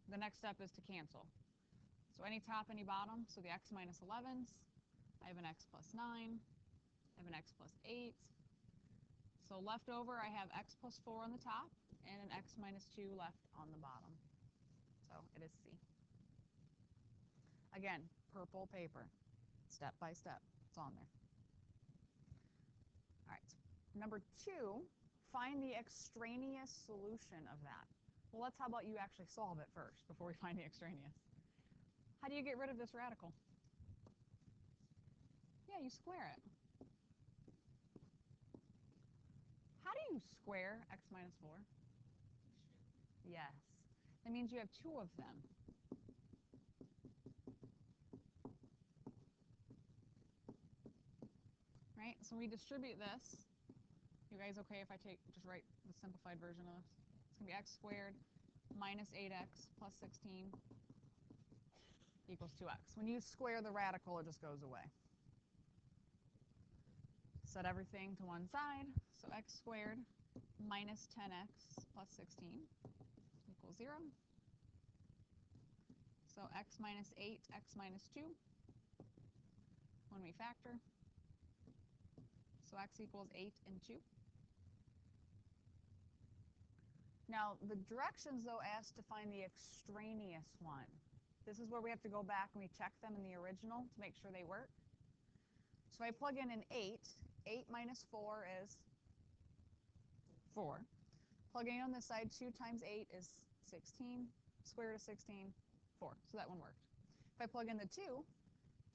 the next step is to cancel. So any top, any bottom. So the x minus 11s, I have an x plus 9, I have an x plus 8. So left over, I have x plus 4 on the top and an x minus 2 left on the bottom. So it is C. Again, purple paper, step by step. It's on there. All right. Number 2, find the extraneous solution of that. Well, how about you actually solve it first before we find the extraneous? How do you get rid of this radical? Yeah, you square it. How do you square x minus 4? Yes. That means you have 2 of them. Right? So we distribute this. You guys okay if I just write the simplified version of this? It's going to be x squared minus 8x plus 16 equals 2x. When you square the radical, it just goes away. Set everything to one side. So x squared minus 10x plus 16 equals 0. So x minus 8, x minus 2 when we factor. So x equals 8 and 2. Now, the directions, though, ask to find the extraneous one. This is where we have to go back and we check them in the original to make sure they work. So I plug in an 8. 8 minus 4 is 4. Plugging on this side, 2 times 8 is 16. Square root of 16, 4. So that one worked. If I plug in the 2,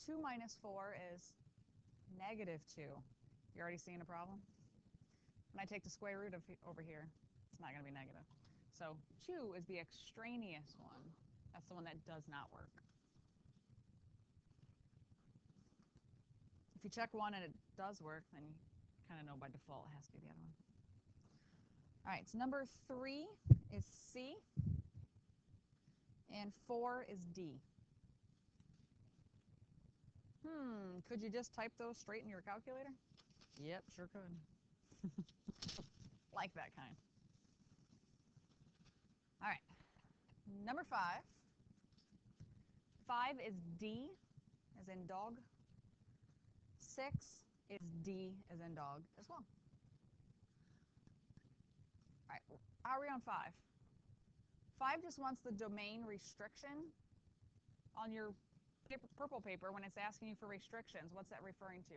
2 minus 4 is negative 2. You're already seeing a problem? When I take the square root of over here, it's not going to be negative. So 2 is the extraneous one. That's the one that does not work. If you check one and it does work, then you kind of know by default it has to be the other one. All right, so number 3 is C, and 4 is D. Could you just type those straight in your calculator? Yep, sure could. Like that kind. All right, number 5. 5 is D, as in dog. 6 is D, as in dog, as well. All right, how are we on 5? 5 just wants the domain restriction on your purple paper when it's asking you for restrictions. What's that referring to?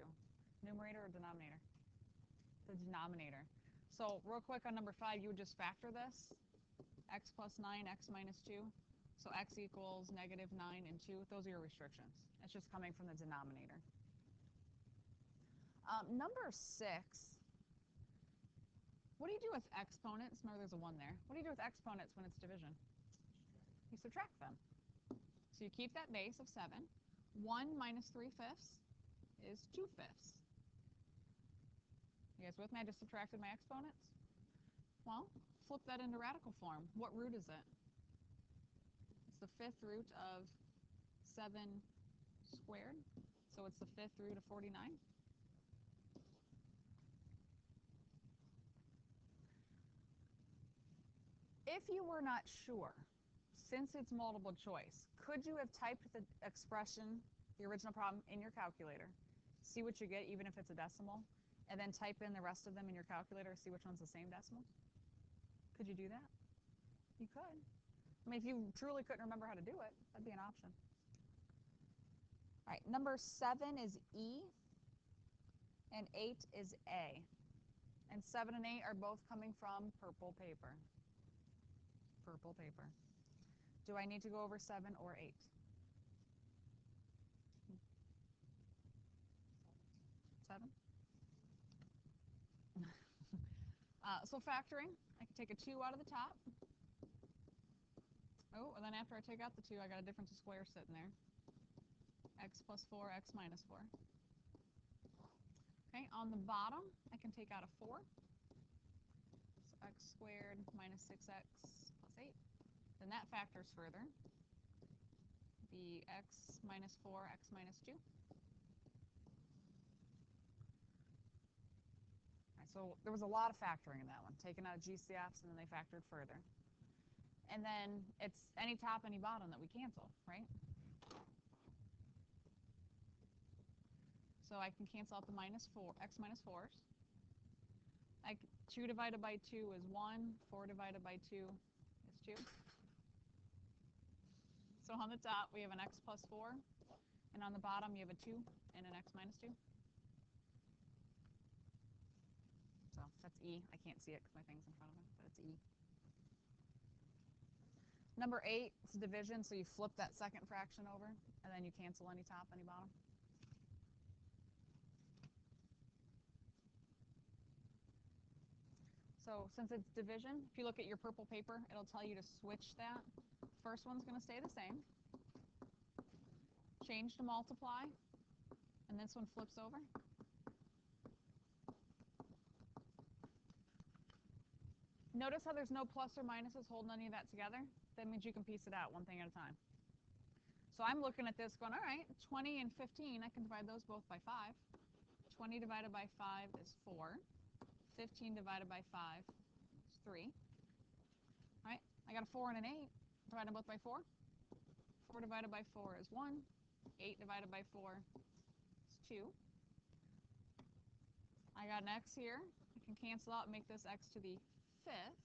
Numerator or denominator? The denominator. So real quick on number 5, you would just factor this. X plus 9, x minus 2. So x equals negative 9 and 2. Those are your restrictions. It's just coming from the denominator. Number 6. What do you do with exponents? Remember there's a 1 there. What do you do with exponents when it's division? You subtract them. So you keep that base of 7. 1 minus 3/5 is 2/5. You guys with me? I just subtracted my exponents. Well, flip that into radical form. What root is it? It's the 5th root of 7 squared. So it's the 5th root of 49. If you were not sure, since it's multiple choice, could you have typed the expression, the original problem, in your calculator, see what you get even if it's a decimal, and then type in the rest of them in your calculator, see which one's the same decimal? Could you do that? You could. I mean, if you truly couldn't remember how to do it, that'd be an option. All right, number 7 is E, and 8 is A. And 7 and 8 are both coming from purple paper. Purple paper. Do I need to go over 7 or 8? 7? So factoring, I can take a 2 out of the top. Oh, and then after I take out the 2, I got a difference of squares sitting there. X plus 4, x minus 4. Okay, on the bottom, I can take out a 4. So x squared minus 6x plus 8. Then that factors further. Be x minus 4, x minus 2. So there was a lot of factoring in that one, taking out GCFs and then they factored further. And then it's any top, any bottom that we cancel, right? So I can cancel out the minus 4, x minus 4s. 2 divided by 2 is 1. 4 divided by 2 is 2. So on the top, we have an x plus 4. And on the bottom, you have a 2 and an x minus 2. So that's E. I can't see it because my thing's in front of it, but it's E. Number 8 is division, so you flip that second fraction over, and then you cancel any top, any bottom. So since it's division, if you look at your purple paper, it'll tell you to switch that. First one's going to stay the same. Change to multiply, and this one flips over. Notice how there's no plus or minuses holding any of that together? That means you can piece it out one thing at a time. So I'm looking at this going, all right, 20 and 15, I can divide those both by 5. 20 divided by 5 is 4. 15 divided by 5 is 3. All right, I got a 4 and an 8. Divide them both by 4. 4 divided by 4 is 1. 8 divided by 4 is 2. I got an x here. I can cancel out and make this x to the 5th.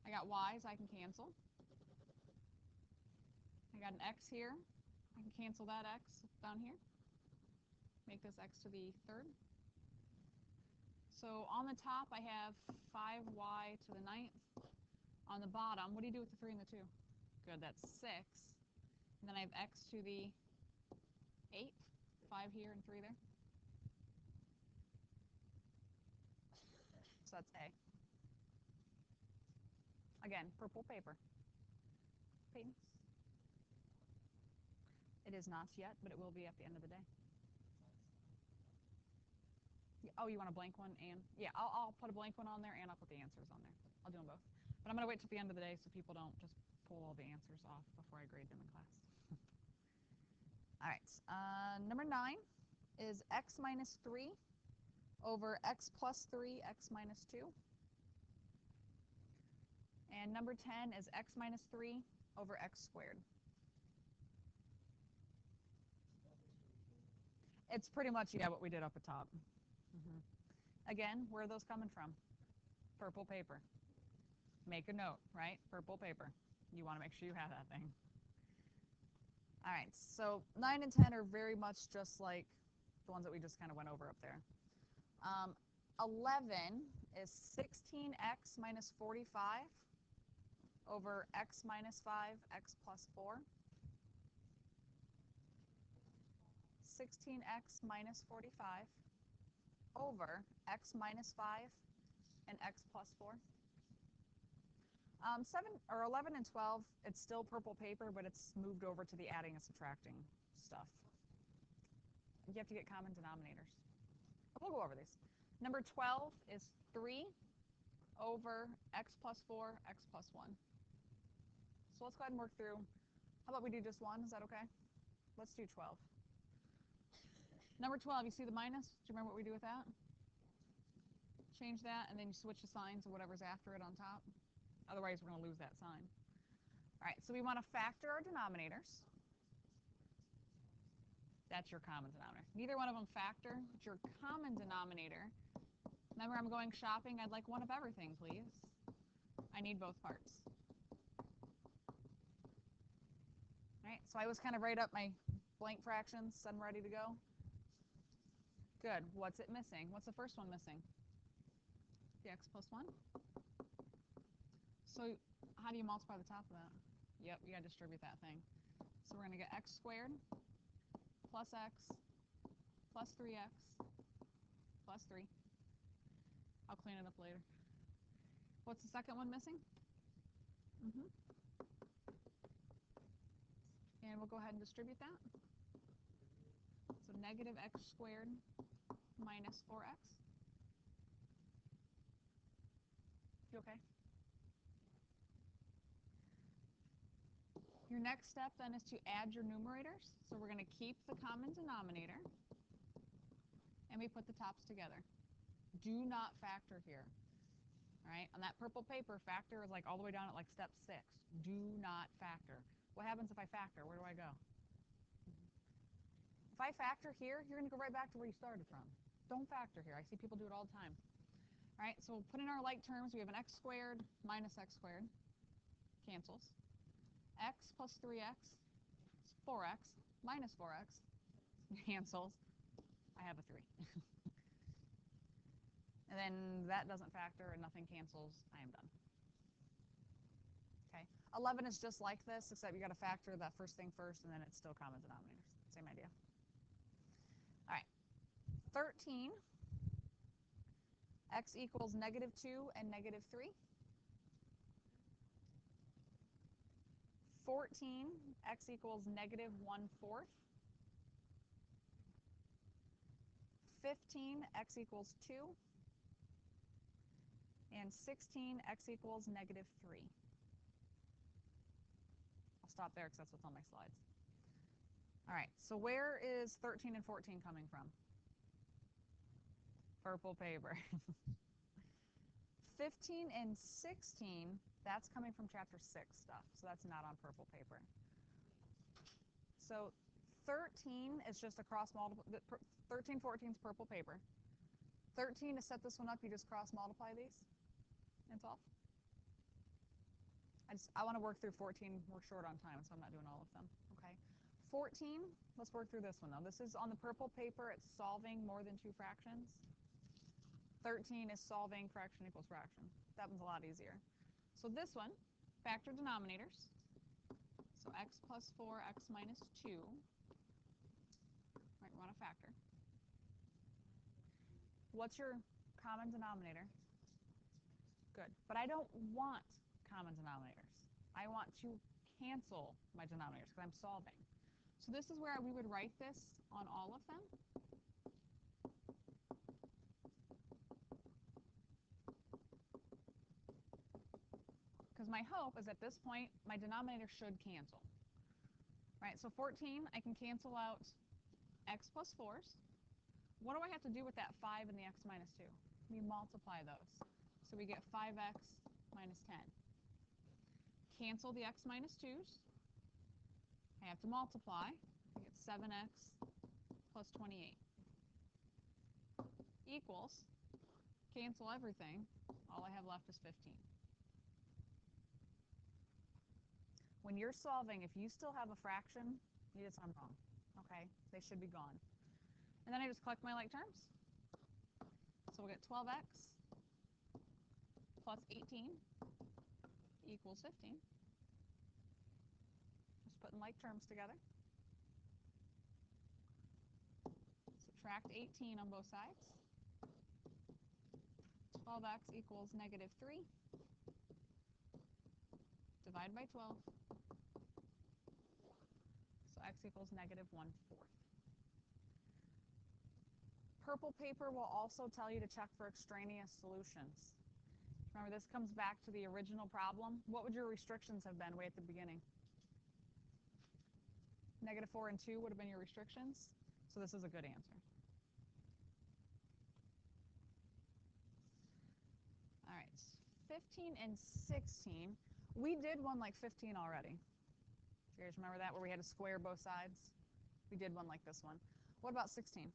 I got y's I can cancel. I got an x here. I can cancel that x down here. Make this x to the 3rd. So on the top, I have 5y to the 9th. On the bottom, what do you do with the 3 and the 2? Good, that's 6. And then I have x to the 8th. 5 here and 3 there. So that's A. Again, purple paper. Peyton? It is not yet, but it will be at the end of the day. Oh, you want a blank one? And yeah, I'll put a blank one on there and I'll put the answers on there. I'll do them both. But I'm going to wait till the end of the day so people don't just pull all the answers off before I grade them in class. All right, number 9 is x minus 3 over x plus 3, x minus 2. And number 10 is x minus 3 over x squared. It's pretty much, yeah, what we did up at top. Again, where are those coming from? Purple paper. Make a note, right? Purple paper. You want to make sure you have that thing. All right, so 9 and 10 are very much just like the ones that we just kind of went over up there. 11 is 16x minus 45 over x minus 5, x plus 4. 16x minus 45 over x minus 5 and x plus 4. 11 and 12, it's still purple paper, but it's moved over to the adding and subtracting stuff. You have to get common denominators. We'll go over these. Number 12 is 3 over x plus 4, x plus 1. So let's go ahead and work through. How about we do just one? Is that okay? Let's do 12. Number 12, you see the minus? Do you remember what we do with that? Change that, and then you switch the signs of whatever's after it on top. Otherwise, we're going to lose that sign. All right, so we want to factor our denominators. That's your common denominator. Neither one of them factor, but your common denominator. Remember, I'm going shopping. I'd like one of everything, please. I need both parts. All right, so I always kind of write up my blank fractions, so I'm ready to go. Good. What's it missing? What's the first one missing? The x plus 1. So how do you multiply the top of that? Yep, you got to distribute that thing. So we're going to get x squared plus x plus 3x plus 3. I'll clean it up later. What's the second one missing? And we'll go ahead and distribute that. So negative x squared minus 4x. You okay? Your next step then is to add your numerators. So we're going to keep the common denominator, and we put the tops together. Do not factor here. All right, on that purple paper, factor is like all the way down at like step 6. Do not factor. What happens if I factor? Where do I go? If I factor here, you're going to go right back to where you started from. Don't factor here. I see people do it all the time. All right, so we'll put in our like terms. We have an x squared minus x squared. Cancels. X plus 3x is 4x minus 4x. Cancels. I have a 3. And then that doesn't factor and nothing cancels. I am done. Okay. 11 is just like this, except you got to factor that first thing first, and then it's still common denominators. Same idea. All right. 13. X equals negative 2 and negative 3. 14, x equals negative 1/4. 15, x equals 2. And 16, x equals negative 3. I'll stop there because that's what's on my slides. All right, so where is 13 and 14 coming from? Purple paper. 15 and 16, that's coming from chapter 6 stuff, so that's not on purple paper. So 13 is just a cross multiple. 13, 14 is purple paper. 13, to set this one up, you just cross multiply these and solve. I want to work through 14. We're short on time, so I'm not doing all of them. Okay. 14, let's work through this one though. This is on the purple paper. It's solving more than 2 fractions. 13 is solving fraction equals fraction. That one's a lot easier. So this one, factor denominators. So x plus 4, x minus 2. Right, we want to factor. What's your common denominator? Good. But I don't want common denominators. I want to cancel my denominators because I'm solving. So this is where we would write this on all of them. my hope is at this point, my denominator should cancel. Right, so 14, I can cancel out x plus 4s. What do I have to do with that 5 and the x minus 2? We multiply those. So we get 5x minus 10. Cancel the x minus 2s. I have to multiply. I get 7x plus 28. Equals, cancel everything. All I have left is 15. When you're solving, if you still have a fraction, you did something wrong. Okay? They should be gone. And then I just collect my like terms. So we'll get 12x plus 18 equals 15. Just putting like terms together. Subtract 18 on both sides. 12x equals negative 3. Divide by 12. So x equals negative 1/4. Purple paper will also tell you to check for extraneous solutions. Remember, this comes back to the original problem. What would your restrictions have been way at the beginning? Negative 4 and 2 would have been your restrictions. So this is a good answer. All right, 15 and 16. We did one like 15 already. Do you guys remember that, where we had to square both sides? We did one like this one. What about 16?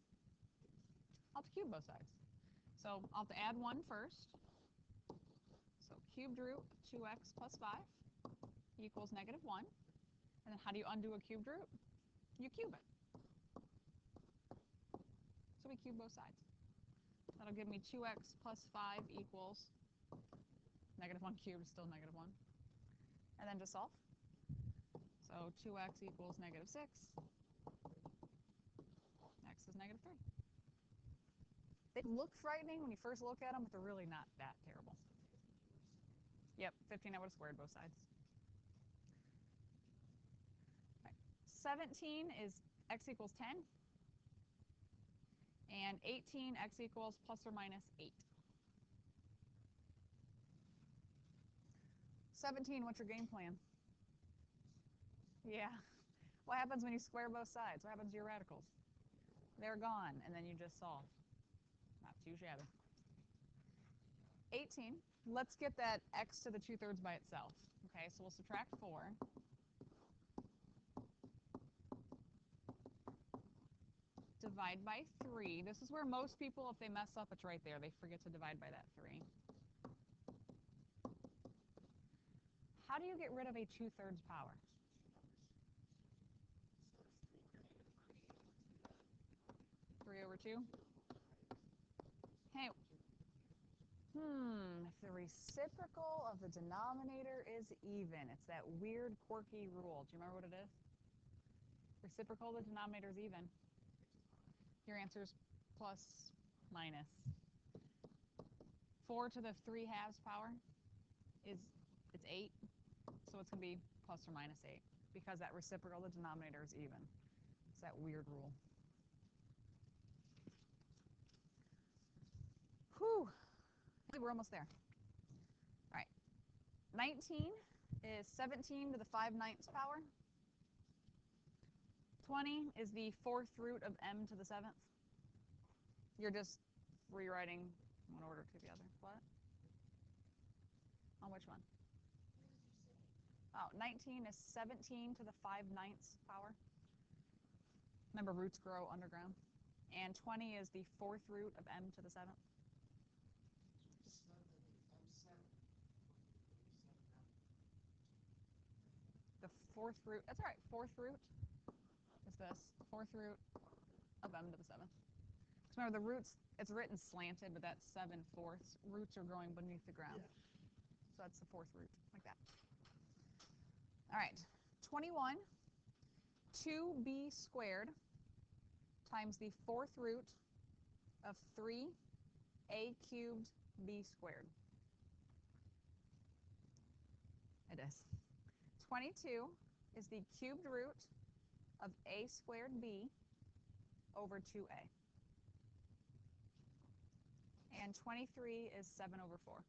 I'll have to cube both sides. So I'll have to add 1 first. So cubed root of 2x plus 5 equals negative 1. And then how do you undo a cubed root? You cube it. So we cube both sides. That'll give me 2x plus 5 equals negative 1 cubed is still negative 1. And then just solve. So 2x equals negative 6. X is negative 3. They look frightening when you first look at them, but they're really not that terrible. Yep, 15 I would have squared both sides. Right. 17 is x equals 10. And 18, x equals plus or minus 8. 17, what's your game plan? Yeah. What happens when you square both sides? What happens to your radicals? They're gone, and then you just solve. Not too shabby. 18, let's get that x to the 2/3 by itself. Okay, so we'll subtract 4. Divide by 3. This is where most people, if they mess up, it's right there. They forget to divide by that 3. How do you get rid of a 2/3 power? Three over 2? Hey, if the reciprocal of the denominator is even, it's that weird, quirky rule. Do you remember what it is? Reciprocal of the denominator is even. Your answer is plus, minus. 4 to the 3/2 power it's 8. So it's going to be plus or minus 8 because that reciprocal of the denominator is even. It's that weird rule. Whew. We're almost there. All right. 19 is 17 to the 5/9 power. 20 is the 4th root of m to the 7th. You're just rewriting one order to the other. What? On which one? Oh, 19 is 17 to the 5/9 power. Remember, roots grow underground. And 20 is the 4th root of m to the 7th. The 4th root, that's all right, 4th root is this, 4th root of m to the 7th. Because remember, the roots, it's written slanted, but that's 7/4. Roots are growing beneath the ground. Yeah. So that's the 4th root, like that. All right, 21, 2b squared times the 4th root of 3a cubed b squared. It is. 22 is the cubed root of a squared b over 2a. And 23 is 7/4.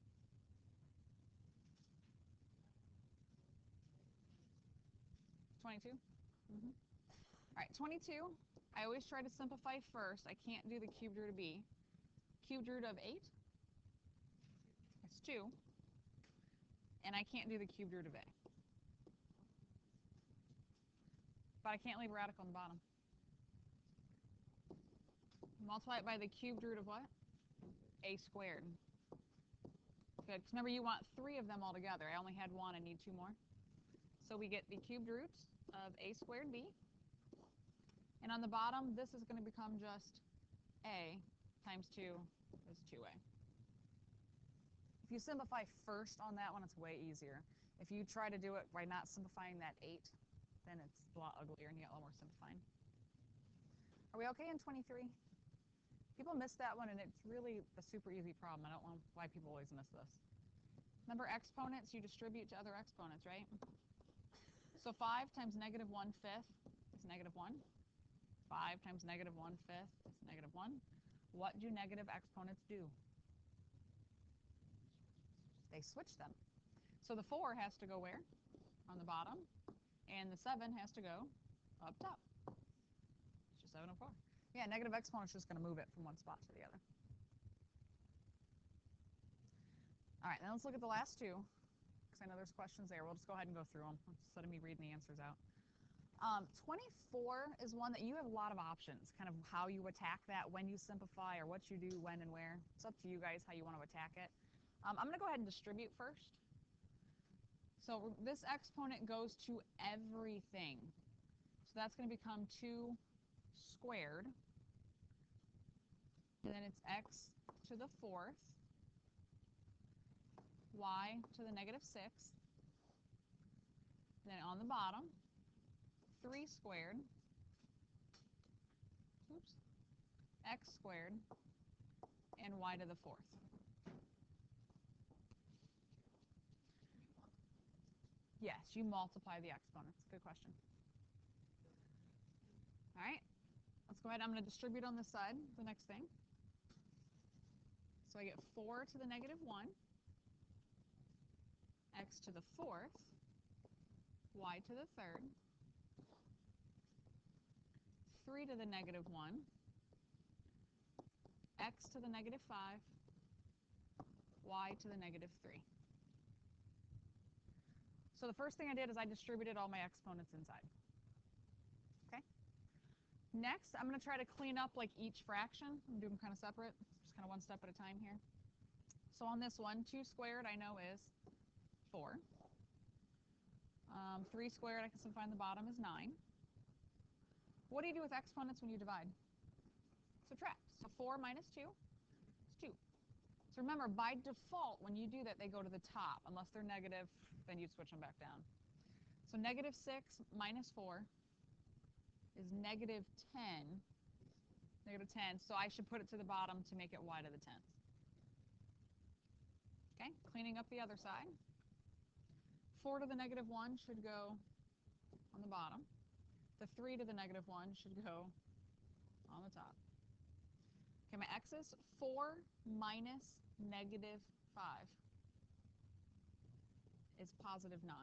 22? Mm-hmm. All right, 22. I always try to simplify first. I can't do the cubed root of b. Cubed root of 8 is 2. And I can't do the cubed root of a. But I can't leave a radical on the bottom. Multiply it by the cubed root of what? A squared. Good, because remember you want 3 of them all together. I only had 1, I need 2 more. So we get the cubed root of a squared b. And on the bottom, this is going to become just a times 2 is 2a. If you simplify first on that one, it's way easier. If you try to do it by not simplifying that 8, then it's a lot uglier and you get a lot more simplifying. Are we okay in 23? People miss that one, and it's really a super easy problem. I don't know why people always miss this. Remember exponents, you distribute to other exponents, right? So 5 times negative 1/5 is negative 1. 5 times negative 1/5 is negative 1. What do negative exponents do? They switch them. So the 4 has to go where? On the bottom. And the 7 has to go up top. It's just 7 and 4. Yeah, negative exponent's just going to move it from one spot to the other. All right, then let's look at the last two, because I know there's questions there. We'll just go ahead and go through them instead of me reading the answers out. 24 is one that you have a lot of options, kind of how you attack that, when you simplify, or what you do, when and where. It's up to you guys how you want to attack it. I'm going to go ahead and distribute first. So this exponent goes to everything. So that's going to become 2 squared. And then it's x to the 4th, y to the negative 6th. Then on the bottom, 3 squared, oops, x squared, and y to the 4th. Yes, you multiply the exponents. Good question. All right, let's go ahead. I'm going to distribute on this side, the next thing. So I get 4 to the negative 1, x to the 4th, y to the 3rd, 3 to the negative 1, x to the negative 5, y to the negative 3. So the first thing I did is I distributed all my exponents inside. Okay. Next, I'm going to try to clean up like each fraction and do them kind of separate, just kind of one step at a time here. So on this one, 2 squared I know is 4. 3 squared, I can find the bottom, is 9. What do you do with exponents when you divide? Subtract. So 4 minus 2 is 2. So remember, by default, when you do that, they go to the top. Unless they're negative, then you'd switch them back down. So negative 6 minus 4 is negative 10. Negative 10. So I should put it to the bottom to make it y to the 10th. Okay, cleaning up the other side. 4 to the negative 1 should go on the bottom. The 3 to the negative 1 should go on the top. Okay, my x's, 4 minus negative 5 is positive 9.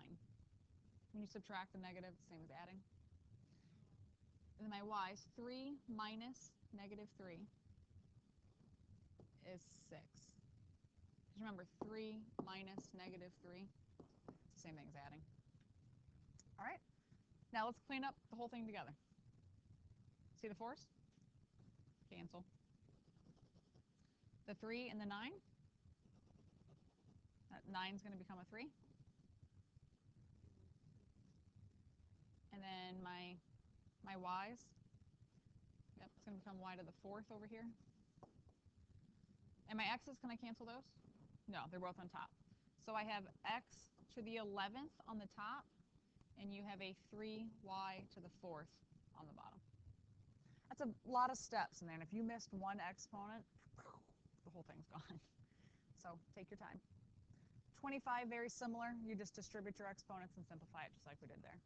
When you subtract the negative, it's the same as adding. And then my y's, 3 minus negative 3 is 6. Just remember, 3 minus negative 3, it's the same thing as adding. All right, now let's clean up the whole thing together. See the 4's? Cancel. The 3 and the 9, that 9 is going to become a 3. And then my y's, yep, it's going to become y to the 4th over here. And my x's, can I cancel those? No, they're both on top. So I have x to the 11th on the top, and you have a 3y to the 4th on the bottom. That's a lot of steps in there, and if you missed one exponent, the whole thing's gone. So take your time. 25, very similar. You just distribute your exponents and simplify it just like we did there.